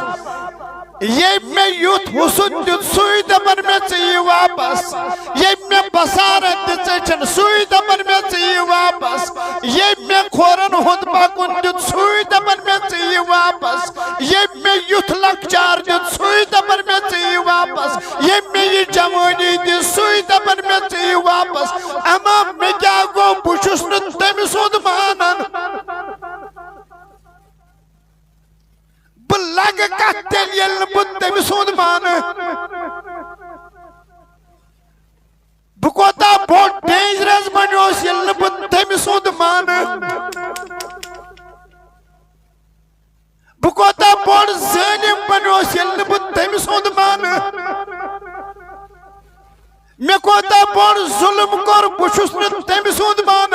یہ میں یوت حسن دیت سوئی دبن میں چاہیے واپس یہ میں بسارت دیت چن سوئی دبن میں چاہیے واپس یہ میں کھورن ہند باکن دیت سوئی دبن میں چاہیے واپس یہ میں یوت لکچار دیت سوئی دبن میں چاہیے واپس یہ میں یہ جوانی دیت سوئی دبن میں چاہیے واپس اما میں کیا گو بوشس نتمی سود مانن بلگ کتل یل بتم سود مان بکوتا بہت ڈینجرس بنوس یل بتم سود مان بکوتا بہت ظالم بنوس یل بتم سود مان میں کوتا بہت ظلم کر بشس تم سود مان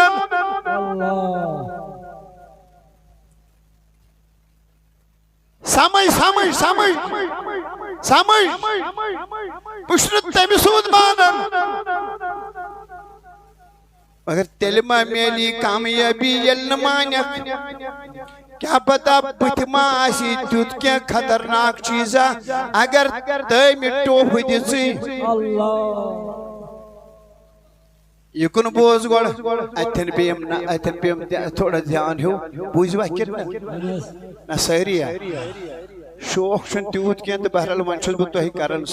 سمجھ بشرت تمی سود مانن مگر تلما میلی کامیابی یل نمانک کیا پتا بتما آسی تیوت کیا خطرناک چیزا اگر تیمی ٹوپ دیسی یکن بوز گوڑ اتن بیم تھوڑا دھیان ہو بوز وکر نا سہری ہے شوق چھن تیوت کیا تو بہرحال منچوز بتو ہی کرن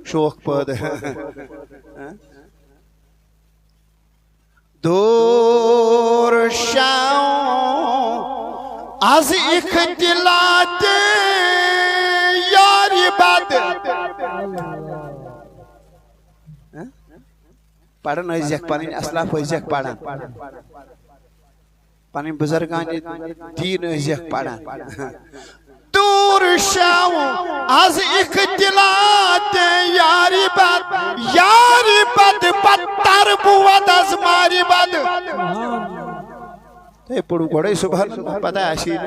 شوق پاد دور شاؤں از اختلاط یاری باد پڑھن ازیک پانین اسلاف ازیک پڑھن پانین بزرگان دین ازیک پڑھن دور شاؤں از اختلاط یاری بد بدتر بود از ماری بد تے پڑھو گوڑے سبحان پتہ آشین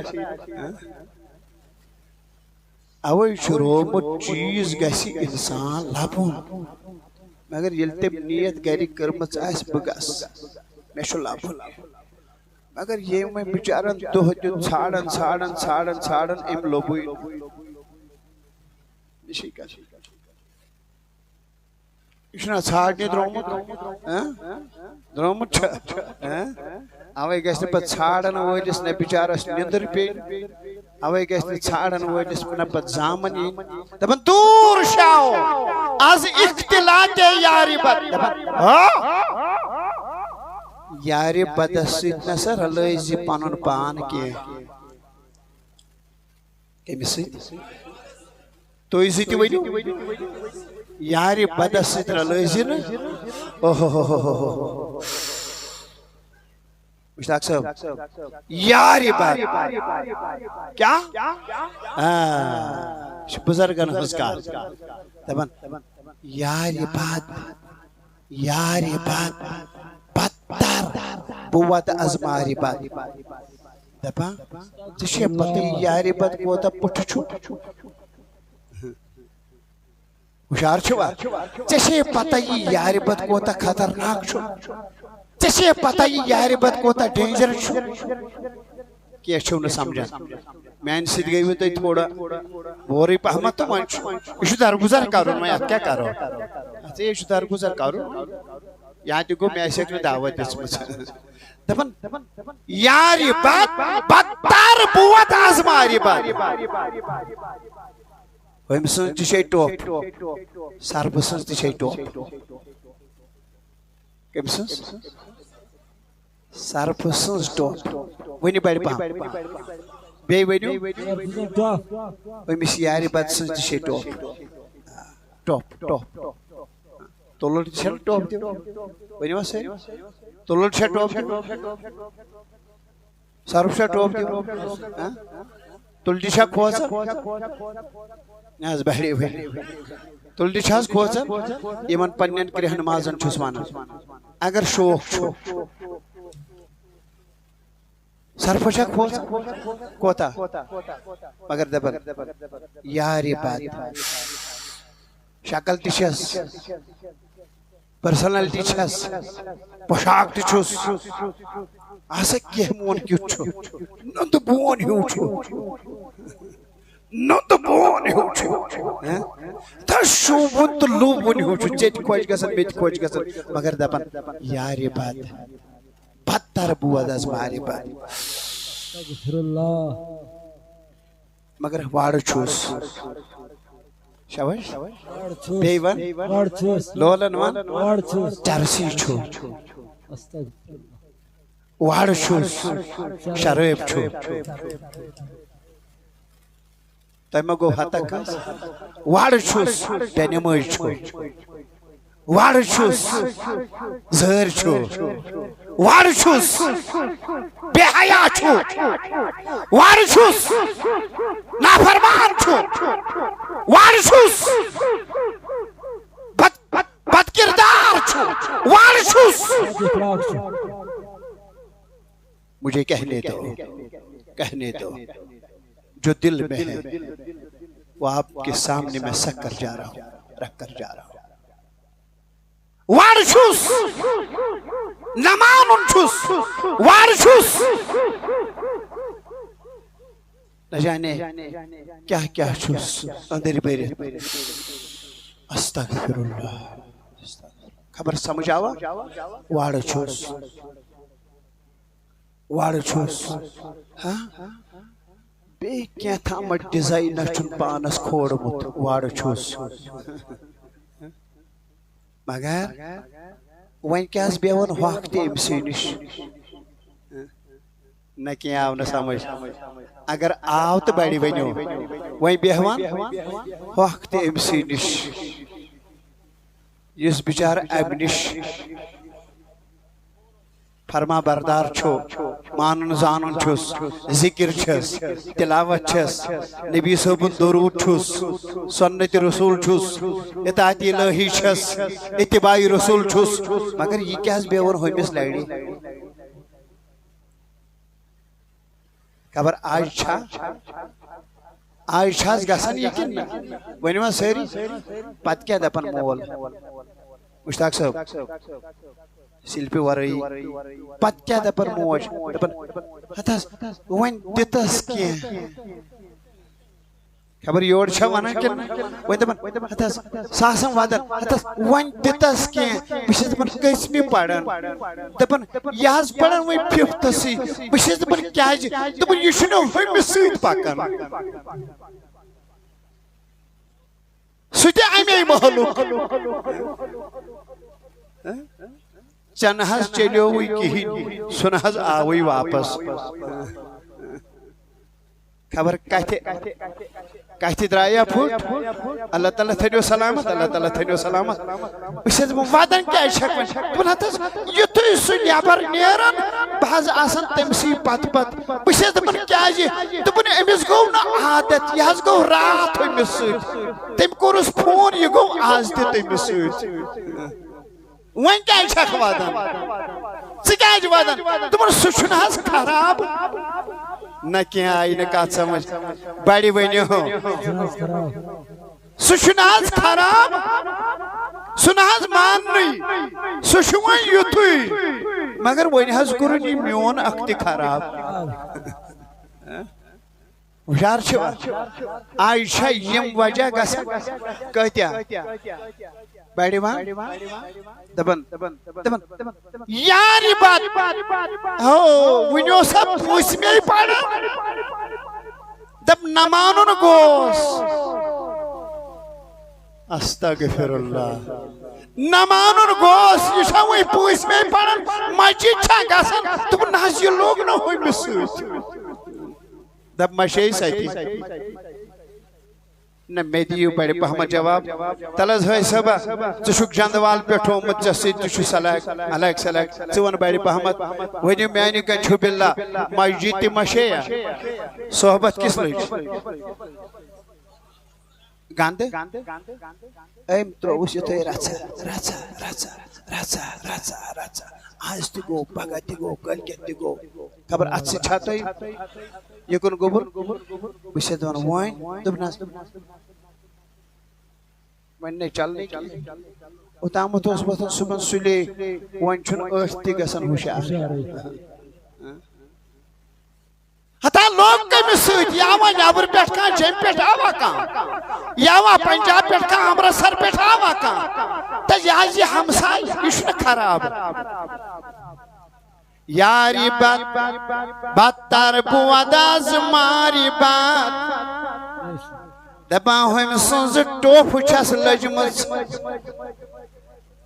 اوئی شروع مت چیز گیسی انسان لابون مگر یلتے نیت گیری کرمت آئیس بگاس میں شو لابون مگر یہ میں بچارن دو جو چھاڑن ام لوبوئی نشیکا اشنا چھاڑنی درومت اوے گیس نے پت چھاڑن ہوئی جس نے بچارس نندر پین اوے گیس نے چھاڑن ہوئی جس نے پت زامنی دبن دور شاو از اختلاط یاری بد یاری بد سید نصر اللہ زی پانون پان کیے کمی سید تو اسی تی ویڈیو یاری بد سید اللہ زی نا مشتاق صاحب یاری بد کیا بزرگن حسکار دبن یاری بد بدتر بود از ماری بد دبن تشیه پتی یاری بد کوتا پٹھ چھو ہوشار چھوا تشیه پتی یاری بد کوتا خطرناک چھو تشیه پتی یاری بد کوتا ڈینجر چھو کیا چھو نہ سمجھا میں سید گئی ہوئی تو تھوڑا بوری پہمت تو منچ اشو درگزر کرو میں کیا کرو اشو درگزر کرو یہاں تکو میں ایسے اکنے دعوت دیس مجھے دفن یاری بدتر بود از ماری بد ویم سنس تشی ٹوپ سر بسنس تشی ٹوپ کٔمۍ سٕنٛز سرفہٕ سٕنٛز ٹوٚپ ؤنِو بڑِ پہم بیٚیہِ ؤنِو أمِس یارِ بد سٕنٛز تہِ چھے ٹوٚپ ٹوٚپ ٹوٚپ تُلُر تہِ چھےٚ ٹوٚپ دِوان ؤنِو حظ سٲری تُلُر چھےٚ ٹوٚپ دِوان سرف چھےٚ ٹوٚپ دِوان تُلٹہِ چھےٚ کھوژان نہ حظ بڑِ تُلٹہِ چھِ حظ کھوژان یِمن پننٮ۪ن کرٛہن مازن چھُس ونان اگر شوق چھُ سرفہٕ چھےٚ کھوژان کوتاہ مگر دپان یارِ بد شکل تہِ چھس پرسنلٹی چھس پوشاک تہِ چھُس آسا کینٛہہ مون کیُتھ چھُ نُندٕ بون ہیوٗ چھُ نُندٕ بون ہیوٗ چھُ تس شوٗبوُن تہٕ لوٗبوُن ہیوٗ چھُ ژےٚ تہِ خۄش گژھان مےٚ تہِ خۄش گژھان مگر دپان یارِ بد بدتر بود از مارِ بد مگر وارٕ چھُس شاباش بیٚیہِ ون لولن ون چرسی چھُ وارٕ چھُس شرٲبۍ چھُ تۄہہِ ما گوٚو ہتا کٲنٛسہِ وارٕ چھُس بے نمٲزۍ چھُ وارٕ چھُس زٲرۍ چھُ وارٕ چھُس بے حیا چھُ وارٕ چھُس نافرمان چھُ وارٕ چھُس بد کردار چھُ وارٕ چھُس مجھے کہنے دو جو دل میں ہے وہ آپ کے سامنے میں سک کر جا رہا ہوں رکھ کر جا رہا ہوں وارٕ چھُس نہ مانُن چھُس وارٕ چھُس نہ جانے کیا کیا چھُس أنٛدٕرۍ بٔرِتھ استغفر اللہ خبر سمجھ آوا وارٕ چھُس بیٚیہِ کینٛہہ ڈِزاینہ چھُن پانس کھولمُت وارٕ چھُس مگر وۄنۍ کیٛاہ بیہون ہۄکھ تہِ أمسٕے نِش نہ کینٛہہ آو نہٕ سمجھ اگر آو تہٕ بڑِ ؤنِو وۄنۍ بیہون ہۄکھ تہِ أمسٕے نِش یُس بِچارٕ اَمہِ نِش فرما بردار چھُ مانُن زانُن چھُس ذکر چھس تلاوت چھس نبی صٲبُن درود چھُس سنت رسول چھُس اطاعت الہی چھس اتباع رسول چھُس مگر یہِ کیٛاہ بیہون ہُمِس لڑِ خبر آج چھس گژھان یہِ کِنہٕ نہ ؤنِو حظ سٲری پتہٕ کیٛاہ دپان مول مشتاق صٲب سِلپہِ ورٲیی پتہٕ کیٛاہ دپان موج دپان ہتہٕ حظ وۄنۍ دِتس کینٛہہ خبر یورٕ چھا ونان کِنہٕ وۄنۍ دپان ہتہٕ حظ سُہ آسان ودان ہتہٕ حظ وۄنۍ دِتس کینٛہہ بہٕ چھس دپان کٔژمہِ پران دپان یہِ حظ پران وۄنۍ فِفتسٕے بہٕ چھس دپان کیٛازِ دپان یہِ چھُنہ ہُمِس سۭتۍ پکان سُہ تہِ امے محلُک ژےٚ نہ حظ چلیووٕے کِہیٖنۍ سُہ نہ حظ آوٕے واپس خبر کتھِ درٛایا پھُٹ اللہ تعالیٰ تھٲینو سلامت اللہ تعالیٰ تھٲینو سلامت بہٕ چھس دپان ودان کیٛازِ چھکھ وۄنۍ دپان ہتہٕ حظ یُتھُے سُہ نٮ۪بر نیران بہٕ حظ آسان تٔمسٕے پتہٕ بہٕ چھس دپان کیٛازِ دوٚپُن أمِس گوٚو نہٕ عادت یہِ حظ گوٚو راتھ أمِس سۭتۍ تٔمۍ کوٚرُس فون یہِ گوٚو آز تہِ تٔمِس سۭتۍ وۄنۍ کیٛازِ چھکھ ودان ژٕ کیٛازِ ودان دوٚپُن سُہ چھُنہٕ حظ خراب نہ کینٛہہ آیہِ نہٕ کتھ سمجھ بڑِ ؤنِو سُہ چھُنہٕ حظ خراب سُہ نہ حظ ماننٕے سُہ چھُ وۄنۍ یُتھُے مگر وۄنۍ حظ کوٚرُن یہِ میون اکھ تہِ خراب ہُشار چھِوا آز چھا یِم وجہ گژھان کۭتیاہ بڑِ وَن دپان یارِ بد ہو وٕنہِ اوس ہا پوٗژمے پران دپ نہ مانُن گوس استغفر اللہ نمانن گوس یہ چھا وہی پوس میں پڑھن مسجد چھا گژھان دپ نہ حظ یہ لوگ نہ ہومس سۭتۍ دپ مشے سۭتی نہ مے دیو بڑے پہم جواب تل حظ ہے صبا ژٕ چھُکھ جندوال پٮ۪ٹھ آمُت ژےٚ سۭتۍ تہِ چھُ سلیک الگ سلیک ژٕ وَن بڑِ پہمت ؤنِو میانہِ کَنہِ چھُ بِلّا مسجد تہِ مشے صحبت کس لٔج گاندٕ أمۍ ترٛووُس یِتھُے رژھا رژھا رژھا رژھا رژھا رژھا آز تہِ گوٚو پگاہ تہِ گوٚو کٲلکٮ۪تھ تہِ گوٚو خبر اَتھ سۭتۍ چھا تۄہہِ یِکُن گوٚبُر بہٕ چھَس دَپان وۄنۍ دوٚپُن حظ وۄنۍ نے چلنے اوتامتھ اوس وۄتھان صُبحن سُلے وۄنۍ چھُنہٕ أچھ تہِ گژھان ہُشار ہتا لوگ کٔمِس سۭتۍ یا وۄنۍ نٮ۪برٕ پٮ۪ٹھ کانٛہہ جیٚمہِ پٮ۪ٹھ آوا کانٛہہ یا وۄنۍ پنجاب پٮ۪ٹھ کانٛہہ امرتسر پٮ۪ٹھ آوا کانٛہہ تہٕ یہِ حظ یہِ ہمساے یہِ چھُنہٕ خراب یاری بد بدتر بود از ماری بد دپان ہوٚمۍ سٕنٛز ٹوٚپھ چھَس لٔجمٕژ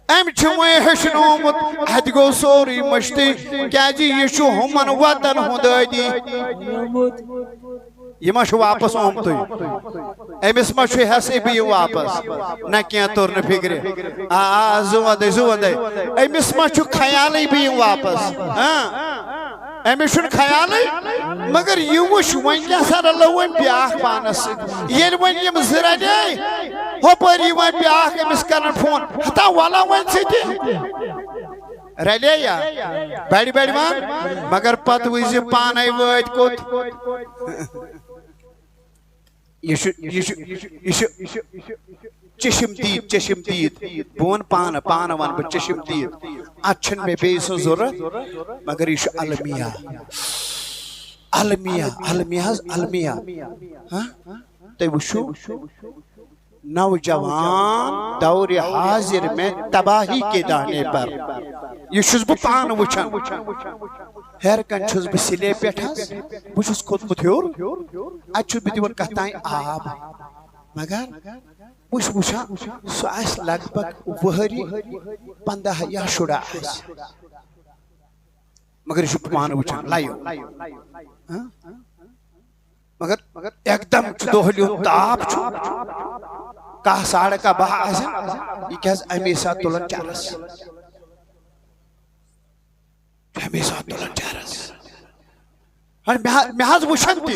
أمۍ چھُ وۄنۍ ہیٚچھنومُت اَتہِ گوٚو سورُے مٔشتٕے کیٛازِ یہِ چھُ ہُمن وطن ہُنٛد عٲدی یہ ما چھُ واپس آمتُے أمِس ما چھُ ہٮ۪سٕے بہٕ یہِ واپس نہ کینٛہہ توٚر نہٕ فِکرِ زٕ وندے أمِس ما چھُ خیالٕے بہٕ یِمہٕ واپس أمِس چھُنہٕ خیالٕے مگر یہِ وٕچھ وۄنۍ کیٛاہ سا رلو وۄنۍ بیٛاکھ پانس سۭتۍ ییٚلہِ وۄنۍ یِم زٕ رلے ہُپٲرۍ یی وۄنۍ بیٛاکھ أمِس کران فون ہتا ولا وۄنۍ ژٕ تہِ رلے یا بڑِ بڑِ ون مگر پتہٕ وٕچھ پانے وٲتۍ کوٚت یہ چشم دید بون پان ون بہ چشم دید اتھن میں بیٚیہِ سٕنٛز ضروٗرت مگر یہ المیہ المیہ المیہ المیہ تُہۍ وٕچھِو نوجوان دور حاضر میں تباہی کے دانے پر یہ چھُس بہٕ پانہٕ وٕچھان ہیر کن چھُس بہٕ سِلے پٮ۪ٹھ حظ بہٕ چھُس کھوٚتمُت ہیوٚر اَتہِ چھُس بہٕ دِوان کتھ تانۍ آب مگر بہٕ چھُس وٕچھان سُہ آسہِ لگ بگ وُہٕرِ 15 یا 16 آسہِ مگر یہ چھُ پانہٕ وٕچھان لایِو مگر ایکدم دۄہلیُن تاپ چھُ 10 ساڑٕ 12 آسن یہ کیٛازِ امی ساتہٕ تُلان چرس امی ساتہٕ تُلان چرس مےٚ حظ وٕچھان تہِ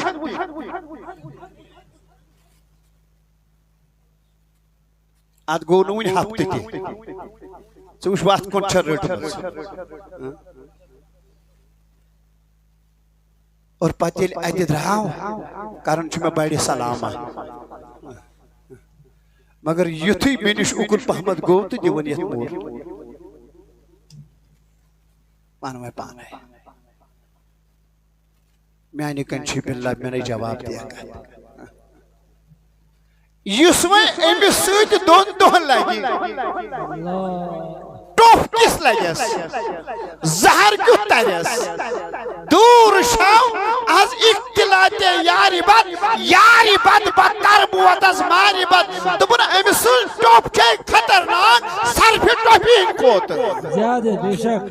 اتھ گوٚو نہٕ وُنہِ ہفتہٕ تہِ ژٕ وٕچھ وتھ کُن چھےٚ رٔٹمٕژ اور پتہٕ ییٚلہِ اَتہِ درٛاو کران چھُ مےٚ بڑِ سلامہ مگر یُتھُے مےٚ نِش اُکُن پہمتھ گوٚو تہٕ دِوان یتھ مول ون وۄنۍ پانے میانہِ کَنہِ چھِ بِلّا مےٚ نے جواب دِیَکھ یُس وۄنۍ أمِس سۭتۍ 2 دۄہن لگہِ ٹوٚپھ کِس لگٮ۪س زہر کیُتھ ترٮ۪س دوٗر شام آز اختلاط یارِ بد بدتر بود از مارِ بد دوٚپُن أمِس سٕنٛز ٹوٚپھ چھے خطرناک صرفہِ ٹوٚپھِ ہٕنٛدۍ کھۄتہٕ زیادٕ بے شک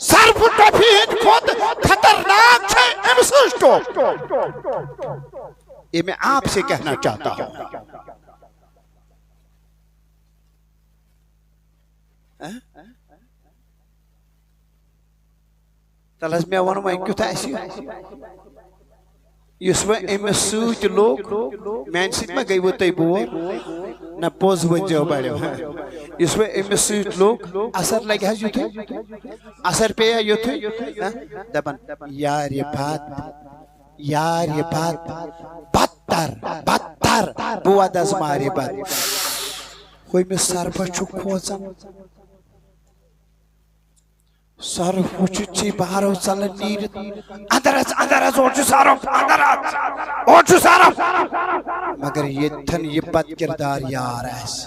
صرفہِ ٹوٚپھِ ہٕنٛدۍ کھۄتہٕ خطرناک چھے أمۍ سٕنٛز ٹوٚپھ یہ میں آپ سے کہنا چاہتا ہوں تل حظ مےٚ ووٚن وۄنۍ کیُتھ آسہِ یُس وۄنۍ أمِس سۭتۍ لوٚگ میانہِ سۭتۍ ما گٔیوٕ تُہۍ بور نہ پوٚز ؤنۍزیو بڑیو یُس وۄنۍ أمِس سۭتۍ لوٚگ اثر لگہِ حظ یُتھُے اثر پیٚیا یُتھُے دپان یارِ بد بدتر بود از مارِ بد ہوٚمِس سرفس چھُ کھوژان سرف وٕچھِتھ چھِ بہرو ژلان نیٖرِتھ اندر اژ اور چھُ سرف اندر اژ اور چھُ سرف مگر ییٚتھن یہِ بد کردار یار آسہِ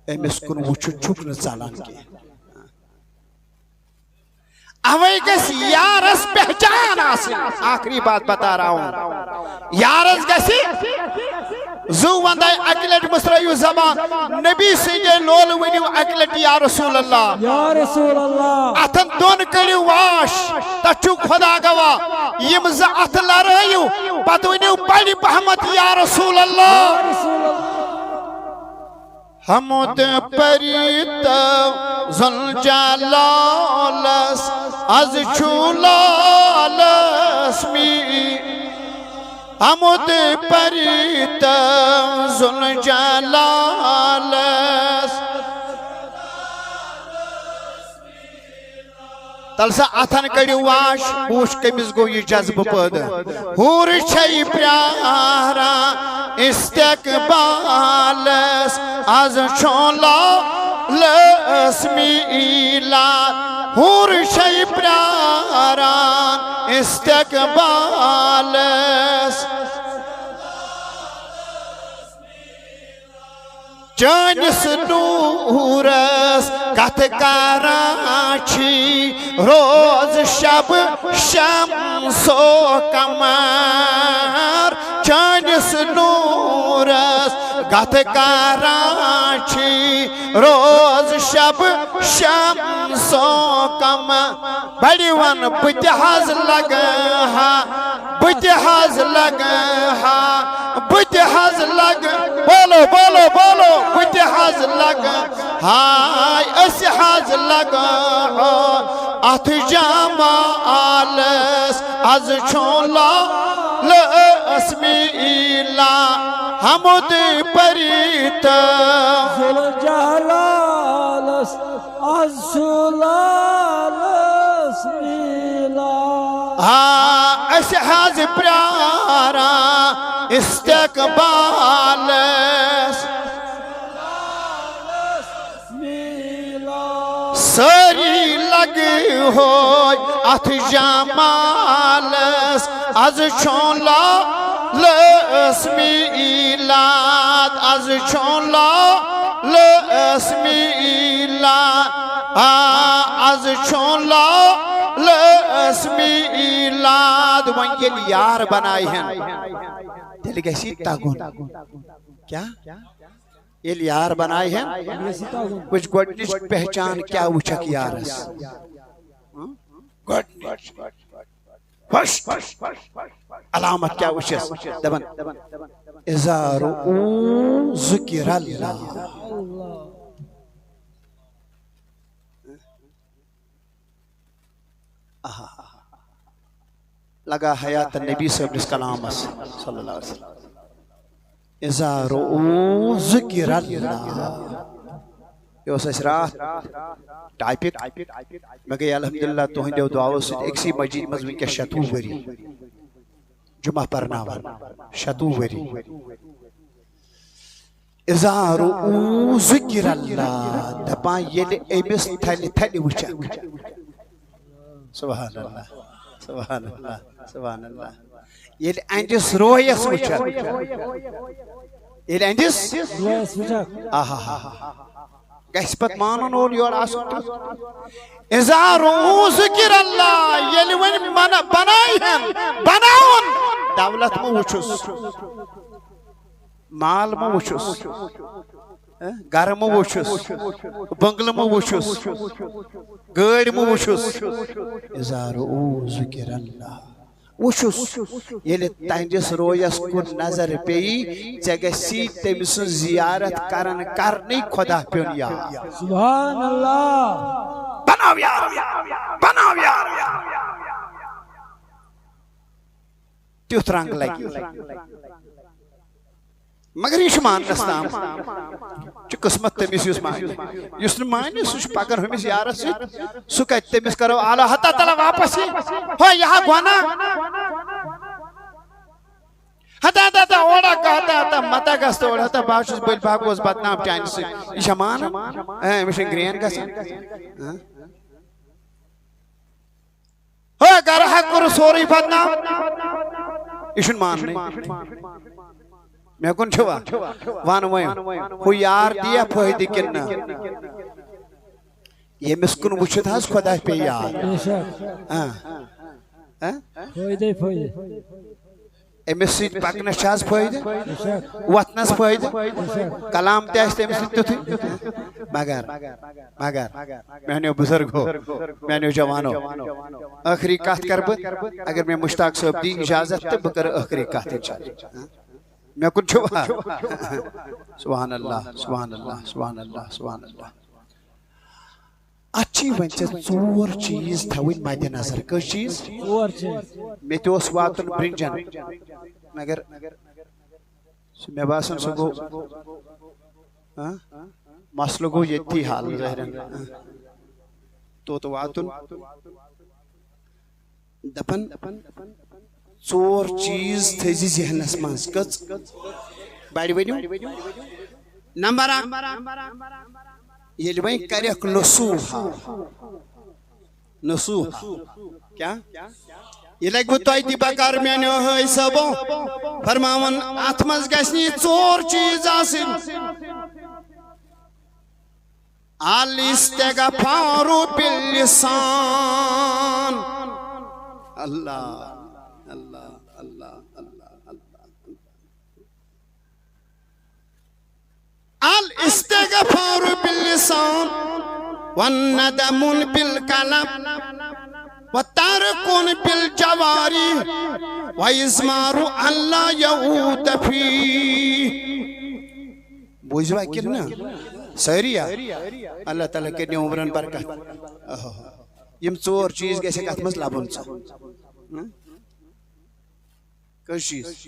أمِس کُن وٕچھِتھ چھُکھ نہٕ ژلان کینٛہہ اوے گس یارس پہچان آسن آخری بات بتا رہا ہوں یارس گسی زو وندائی اکلٹ مصریو زبان نبی سنجے لول ونیو اکلٹ یا رسول اللہ یا رسول اللہ اتن دون کلیو واش تچو خدا گوا یم ز ات لرائیو پت ونیو بڑی بحمت یا رسول اللہ حمد پریت ذل جلالس از چولالس می حمد پریت ذل جلالس تلسا اتن کڑی واش پوش کمیز گو یہ جذب پد ہور چھئی پیارا استقبالس از چولا لس میلاد ہور چھئی پیارا استقبالس جانس نورس کت کراچی روز شب شمس و قمر جانس نورس کت کراچی روز شب شمس و قمر بڑی ون بتحاز لگا بتحاز لگا بتحاز لگا بولو بولو بولو بتحاز لگا ہائی اس حاز لگا ات جمالس از چولا لس میلا حمد پریت ذل جلالس از چولالس میلا اس حاز پیارا استقبالس سری لگی ہوئی ات جمالس از چولا لس میلاد از چولا لس میلاد از چولا لس میلاد وہاں یہ یار بنائی ہیں دل گیسی تاگون کیا یہ یار بنائی ہیں کچھ گوڑنش پہچان کیا وچھک یارس گوڑنش علامت کیا وچھس دبن ازارو ذکر اللہ لگا حیات النبی صلی اللہ علیہ وسلم اذا رؤو ذکر اللہ یہ اس رات ٹائپک میں گئی الحمدللہ تو ہندے دعاو سے ایک سی مجید مضمون کے شتو وری جمعہ پرناور شتو وری اذا رؤو ذکر اللہ دپا یہ ایمس تھلی تھلی وچک سبحان اللہ سبحان اللہ سبحان اللہ یہ انجس رویس وچک یہ انجس رویس وچک آہا گیس پت مانون اور یور آسکتا اذا رؤو ذکر اللہ یہ ون بنائی ہیں بناون دولت مو وچس مال مو وچس گھر مو وچس بنگل مو وچس گاڑ مو وچس اذا رؤو ذکر اللہ وچس یل تہندس رویس کن نظر پیئی ژےٚ تم سن زیارت کرن کرنی خدا پیون یار سبحان اللہ بناو یار بناو یار تیوت رنگ لگی مگر یہ مان نستام چھ قسمت تمس یس مانی سہ پکان ہمس یارس سہ کت تمس کرو اعلی حتا تلا واپس ہو یہاں گونا ہتا ہتا اوڑا کہتا ہتا متا گست اوڑا ہتا باشس بل باگوس بدنام چائن سے یہ مان مشن گرین گسن ہو گر حق کر سوری بدنام یہ مان میں کن چھوا وان ویم ہو یار دیا فائدی کننا ییٚمِس کُن وٕچھِتھ حظ خۄدا پے یاد بے شک فٲیدے فٲیدٕ أمِس سۭتۍ پکنس چھِ حظ فٲیدٕ بے شک وۄتھنس فٲیدٕ بے شک کلام تہِ آسہِ تٔمِس سۭتۍ تیُتھُے مگر میانیو بُزرگو میانیو جوانو ٲخری کتھ کرٕ بہٕ اگر مےٚ مشتاق صٲب دی اجازت تہٕ بہٕ کرٕ ٲخری کتھ اِنشاءاللہ مےٚ کُن چھُوا سبحان اللہ سبحان اللہ سبحان اللہ سبحان اللہ اَتھ چھِ وۄنۍ ژےٚ ژور چیٖز تھاوٕنۍ مدِ نظر کٔژ چیٖز ژور چیٖز مےٚ تہِ اوس واتُن برٛنٛجن مگر مےٚ باسان سُہ گوٚو مسلہٕ گوٚو ییٚتھی حال ظٲہرن توٚت واتُن دپان ژور چیٖز تھٲیزِ ذہنس منٛز کٔژ بڑِ ؤنِو نمبر اکھ ییٚلہِ وۄنۍ کریکھ نصوٗحا کیٛاہ یہِ لگہِ بہٕ تۄہہِ تہِ بکار میانیو ہٲے صٲبو فرماوان اتھ منٛز گژھِ نہٕ یہِ ژور چیٖز آسٕنۍ الاستغفار باللسان اللہ اللہ اللہ اللہ اللہ الاستغفار باللسان والندم بالقلب وترك بالجوارح وإزمار الله يعود فيه بوزوا كنا ساریا اللہ تعالیٰ کرنی عمرن برکت یم ژور چیز گژھِ اتھ منٛز لبُن ژٕ کٔژ چیٖز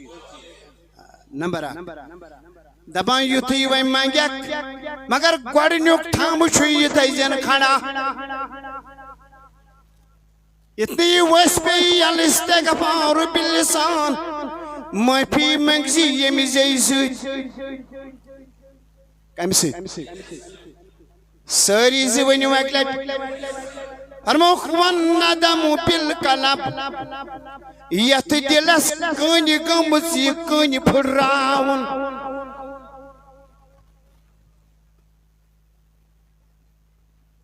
نمبر اکھ دپان یُتھُے وۄنۍ منگیکھ مگر گۄڈٕنیُک تھامہٕ چھُ یہِ تھٲیزٮ۪ن کھڑا اتنی وس پیٚیہِ الاستغفار باللسان معٲفی منٛگزِ ییٚمہِ زیٚیہِ سۭتۍ کمہِ سۭتۍ سٲری زِ ؤنِو اکہِ لٹہِ فرمووُکھ والندم بالقلب یتھ دِلس کٲنہِ گٔمٕژ یہِ کٲنہِ پھٕٹراوُن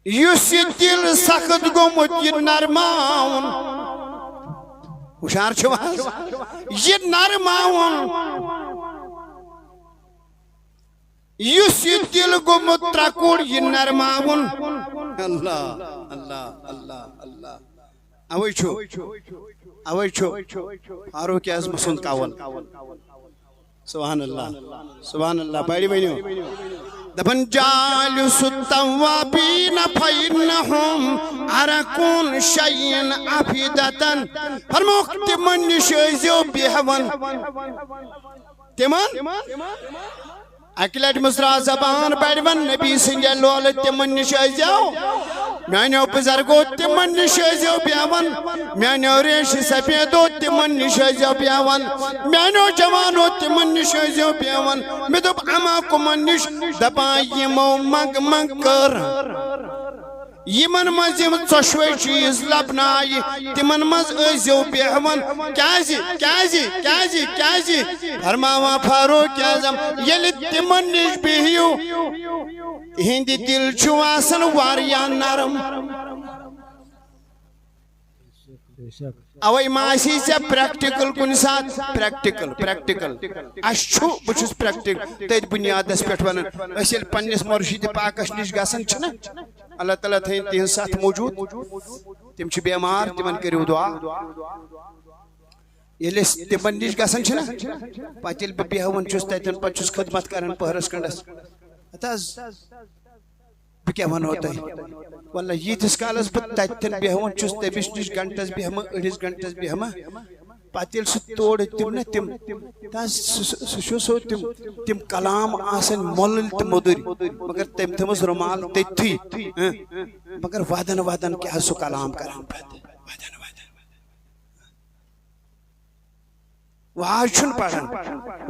یُس یہِ دِل سخت گوٚمُت یہِ نرماوُن ہُشار چھِو حظ یہِ نرماوُن یُس یہِ دِل گوٚمُت ترکُر یہِ نرماوُن اللہ اللہ اللہ اللہ اوے چھُ فاروق اعظم سُنٛد قول سبحان اللہ سبحان اللہ بڑِ ؤنِو دپان جالس التوابین فإنہم عرقون شیئن عفیدتن فرمووُکھ تِمن نِش ٲسۍزیو بیہوان تِمن اکہِ لٹہِ مُسرا زبان بڑِون نبی سٕنٛدِ لولہٕ تِمن نِش ٲسۍزیو میانیو بُزرگو تِمن نِش ٲسۍزیو بیہوان میانیو ریشہِ سفیدو تِمن نِش ٲسۍزیو بیہوان میانیو جوانو تِمن نِش ٲسۍزیو بیہوان مےٚ دوٚپ اما کُمن نِش دپان یِمو منٛگ منٛگ کٔر یِمن منٛز یِم ژۄشوے چیٖز لبنایہِ تِمن منٛز ٲسۍزیو بیہوان کیٛازِ فرماوان فاروق اعظم ییٚلہِ تِمن نِش بِہِو تِہنٛدِ دِل چھُ آسان واریاہ نرم اوے ما آسی ژےٚ پریکٹِکل کُنہِ ساتہٕ پریکٹِکل اسہِ چھُ بہٕ چھُس پریکٹِکل تٔتھۍ بُنیادس پٮ۪ٹھ ونان أسۍ ییٚلہِ پننِس مُرشِدِ پاکس نِش گژھان چھِنہ اللہ تعالیٰ تھٲیِن تِہنٛز ساتھ موٗجوٗد تِم چھِ بٮ۪مار تِمن کٔرِو دعا ییٚلہِ أسۍ تِمن نِش گژھان چھِنہ پتہٕ ییٚلہِ بہٕ بیہوان چھُس تتٮ۪ن پتہٕ چھُس خدمت کران پٔہرس کھنٛڈس ہتہٕ حظ بہٕ کیٛاہ ونہو تۄہہِ واللہ ییٖتِس کالس بہٕ تتٮ۪ن بیہوان چھُس تٔمِس نِش گنٹس بیہمہٕ أڑِس گنٹس بیہمہٕ پتہٕ ییٚلہِ سُہ تورٕ تِم نہ تِم سُہ چھُ سُہ تِم کلام آسان مۄلٕلۍ تہٕ موٚدٕرۍ مگر تٔمۍ تھٲومٕژ رُمال تٔتھی مگر ودان ودان کیٛاہ حظ سُہ کلام کران پتہٕ واز چھُنہٕ پران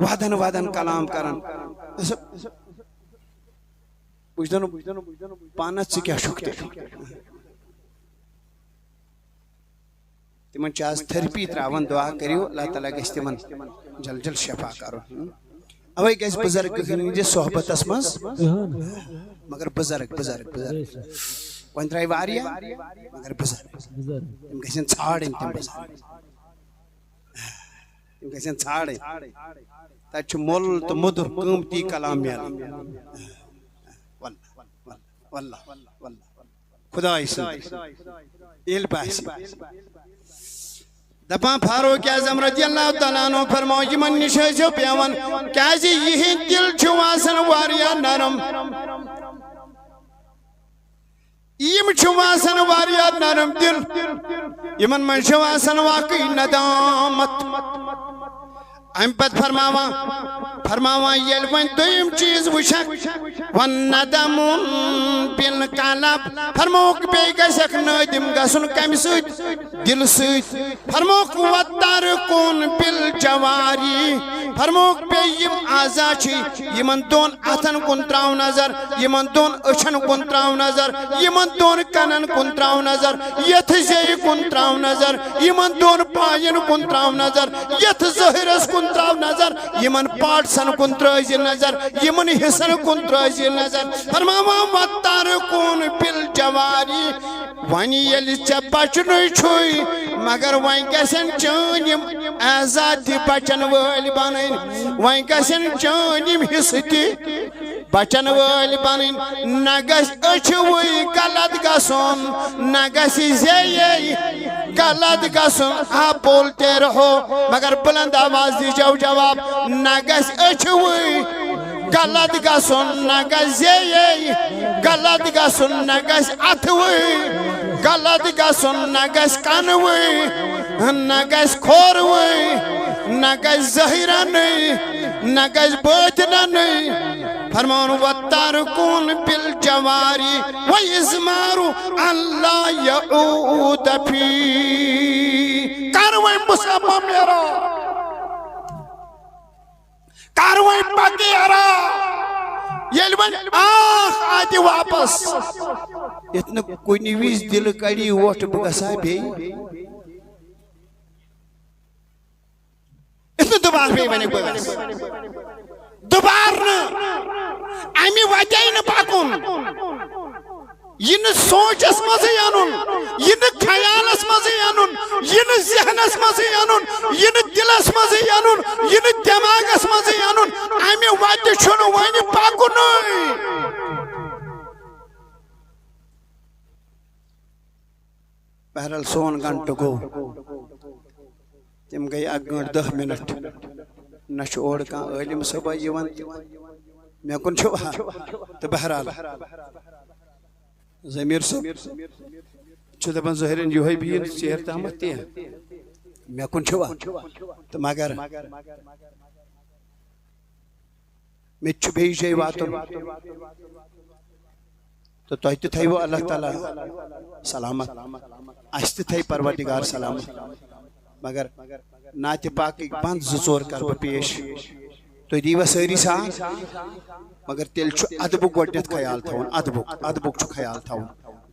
ودان ودان کلام کران پانس ژٕ کیٛاہ چھُکھ تیٚلہِ تِمن چھِ آز تھرپی تراوان دعا کٔرِو اللہ تعالیٰ گژھِ تِمن جل جل شفا کرُن اوے گژھِ بُزرگ ہٕنٛدِس صحبتس منٛز مگر بُزرگ ون ترائی واریا مگر بزر تم گژھن ژھانڈٕنۍ تم بزر تم گژھن ژھانڈٕنۍ تتہِ چھُ مۄل تہٕ موٚدُر قۭمتی کلام میلان واللہ خداے سٕنٛدۍ ییٚلہِ باسہِ دپان فاروق اعظم رضی اللہ تعالیٰ عنہ فرماو یمن نش ٲسِو پیوان کیازِ یِہِنٛدۍ دل چھُ آسان واریاہ نرم یم چھُ آسان واریاہ نرم دل یمن منٛز چھُ آسان واقعی ندامت ام پت فرماوان ییٚلہِ وۄنۍ دوٚیِم چیٖز وٕچھکھ وَالنَّدَمُن بِالْقَلَبِ فرمووُکھ بیٚیہِ گژھکھ نٲدِم گژھُن کمہِ سۭتۍ دِلہٕ سۭتۍ فرمووُکھ وَتَرْکُن بِالْجَوَارِ فرمووُکھ بیٚیہِ یِم اعضا چھِ یِمن دۄن اَتھن کُن ترٛاو نظر یِمن دۄن أچھن کُن ترٛاو نظر یِمن دۄن کَنن کُن ترٛاو نظر یتھ زیٚیہِ کُن ترٛاو نظر یِمن دۄن پاین کُن ترٛاو نظر یتھ ظٲہِرس کُن ترٛاو نظر یِمن پارٹسن کُن ترٛٲوزِ نظر یِمن حِصن کُن ترٛٲوزِ نظر فرماوان وَتَرْکُن بِالْجَوَارِ وۄنۍ ییٚلہِ ژےٚ بچنُے چھُے مگر وۄنۍ گژھن چٲنۍ یِم اعضا تہِ بچن وٲلۍ بنٕنۍ وۄنۍ گژھن چٲنۍ یِم حِصہٕ تہِ بچن وٲلۍ بنٕنۍ نہ گژھِ أچھوٕے غلط گژھُن نہ گژھِ زیٚیے غلط گژھُن ہا بولتے رہو مگر بلند آواز دیجو جواب نہ گژھِ أچھوٕے غلط گژھُن نہ گژھِ زیٚیے غلط گژھُن نہ گژھِ اَتھوٕے غلط گژھُن نہ گژھِ کَنوٕے نہ گژھِ کھوروٕے نہ گژھِ ظٲہِرنٕے نہ گژھِ بٲطننٕے فرماوُن وَتَرْکُن بِالْجَوَارِ وَإِضْمَارُ أَن لَا يَعُودَ فِيهِ کر وۄنۍ مُصعب میرا کر وۄنۍ پگیرا ییٚلہِ وۄنۍ آنکھ آتہِ واپس یتھ نہٕ کُنہِ وِزِ دِلہٕ کڑی ووٚٹھ بہٕ گژھا بیٚیہِ یتھ نہٕ دُبارٕ بیٚیہِ وَنہِ بہٕ گژھٕ دُبارٕ نہٕ اَمہِ وجے نہٕ پکُن یہ نہ سوچس مزے انن یہ نہ خیالس مزے انن یہ نہ ذہنس مزے انن یہ نہ دلس مزے انن یہ نہ دماغس مزے انن امہ وتہ چھن ون پکن بہرحال سون گھنٹہ گو تم گئی 1 گھنٹہ 10 منٹ نہ اور کان عالم صبح یوان مے کن چھو تو بہرحال ضمیر صاحب چھو دپان ظٲہِرن یہوے بہن ژیر تامتھ تی مے کن چھوا تو مگر مے چھُ بیٚیہِ جایہِ واتُن تو تۄہہِ تہِ تھٲیوٕ اللہ تعالیٰ سلامت اَسہِ تہِ تھٲے پروردگار سلامت مگر نعتِ پاکٕکۍ بند 2-4 کر بہٕ پیش تُہۍ دیٖوا سٲری ساتھ مگر تیٚلہِ چھُ ادبُک گۄڈنٮ۪تھ خیال تھاوُن ادبُک چھُ خیال تھاوُن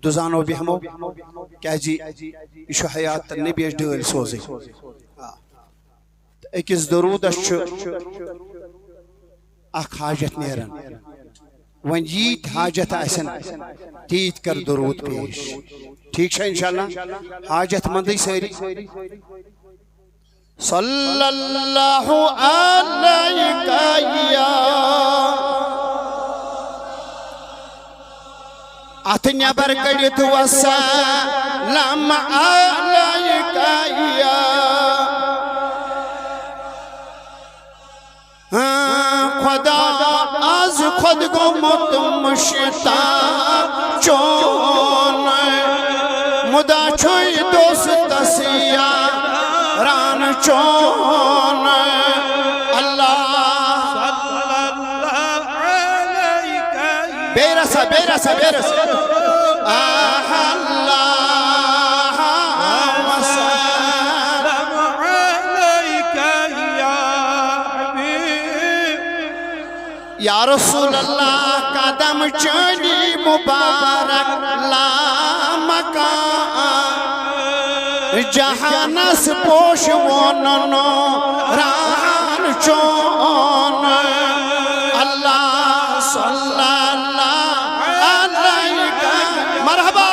دُزانو بیٚہمو کیازِ یہِ چھُ حیات تہٕ نبیَس ڈٲلۍ سوزٕنۍ تہٕ أکِس دروٗدس چھُ اکھ حاجت نیران وۄنۍ ییٖتۍ حاجت آسن تیٖتۍ کر دروٗد پیش ٹھیٖک چھا انشاءاللہ حاجت مندٕے سٲری صلی اللہ علیہ یا اتھ نبر کڑت وسلام علیہ یا خدا از خود گمت مشتاق چون مدا چھوئی دوست سیاران چون اللہ بیرسا یا رسول اللہ قدم چلی مبارک لا مکان جہانس پوش وننو ران چون اللہ صلی اللہ علیہ مرحبا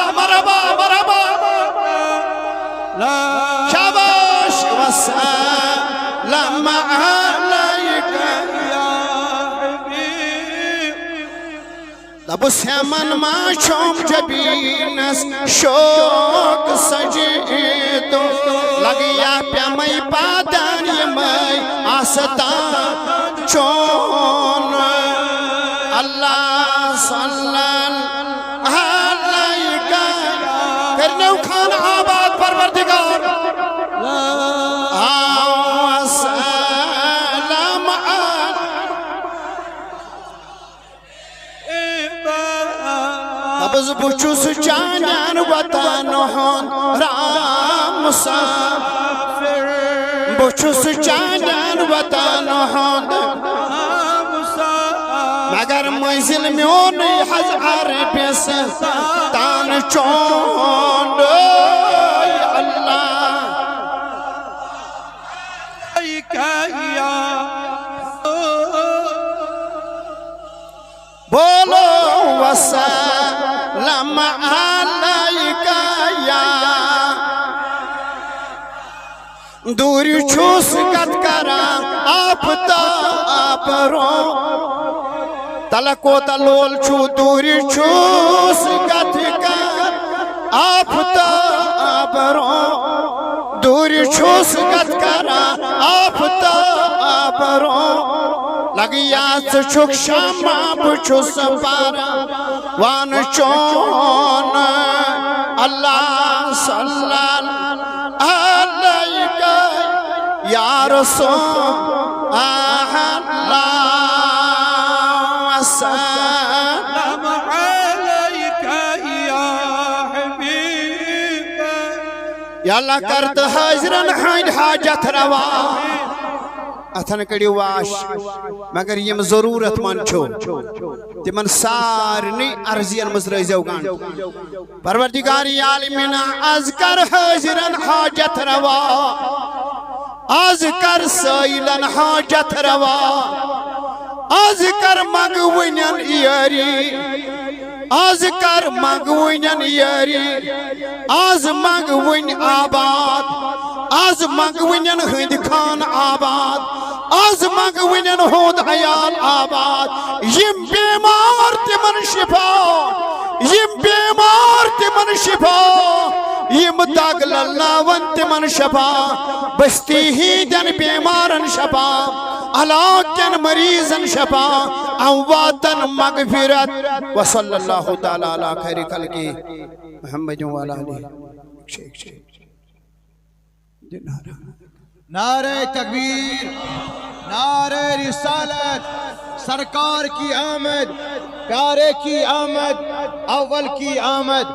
اب سیمن ما شوم جبینس شوق سجیدو لگیا پیامی پادان یمی آستان چون اللہ صلی اللہ علیہ کرنے خان آباد پروردگار ابز بچوس جانان وطن ہون رام مسافر بچوس جانان وطن ہون مگر منزل میون حز عربی تان چون اللہ بولو وسلم علیکہ یا دوری چھوس کت کرا آپ تا آپ رو تلکو تلول چھو دوری چھوس کت کر آپ تا آپ رو دوری چھوس کت کرا آپ تا آپ رو لگیا چھک شامہ بچھوس پارا وان چون اللہ صلی اللہ علیہ یا رسول اللہ السلام علیکہ یا حبیب یا اللہ کرد حضرن حید حاجت روا اتھن کڑی واش مگر یم ضرورت من چھو تمن سارنی عرضین مزرزیو گان پروردگاری عالمین از کر حاضرن حاجت روا از کر سائلن حاجت روا از کر مگوینن یاری از کر مگوینن یاری از مگوین آباد از مگوینن ہند خان آباد از مگوینن ہود حیال آباد یم بیمار تمن شفا یم بیمار تمن شفا یم داغ للاون تمن شفا بستی ہی دن بیمارن شفا علاقن مریضن شفا امواتن مغفرت وصلی اللہ تعالی علی خیر خلقی محمد وعلی آلہ نعرہ تکبیر نعرہ رسالت سرکار کی آمد پیارے کی آمد اول کی آمد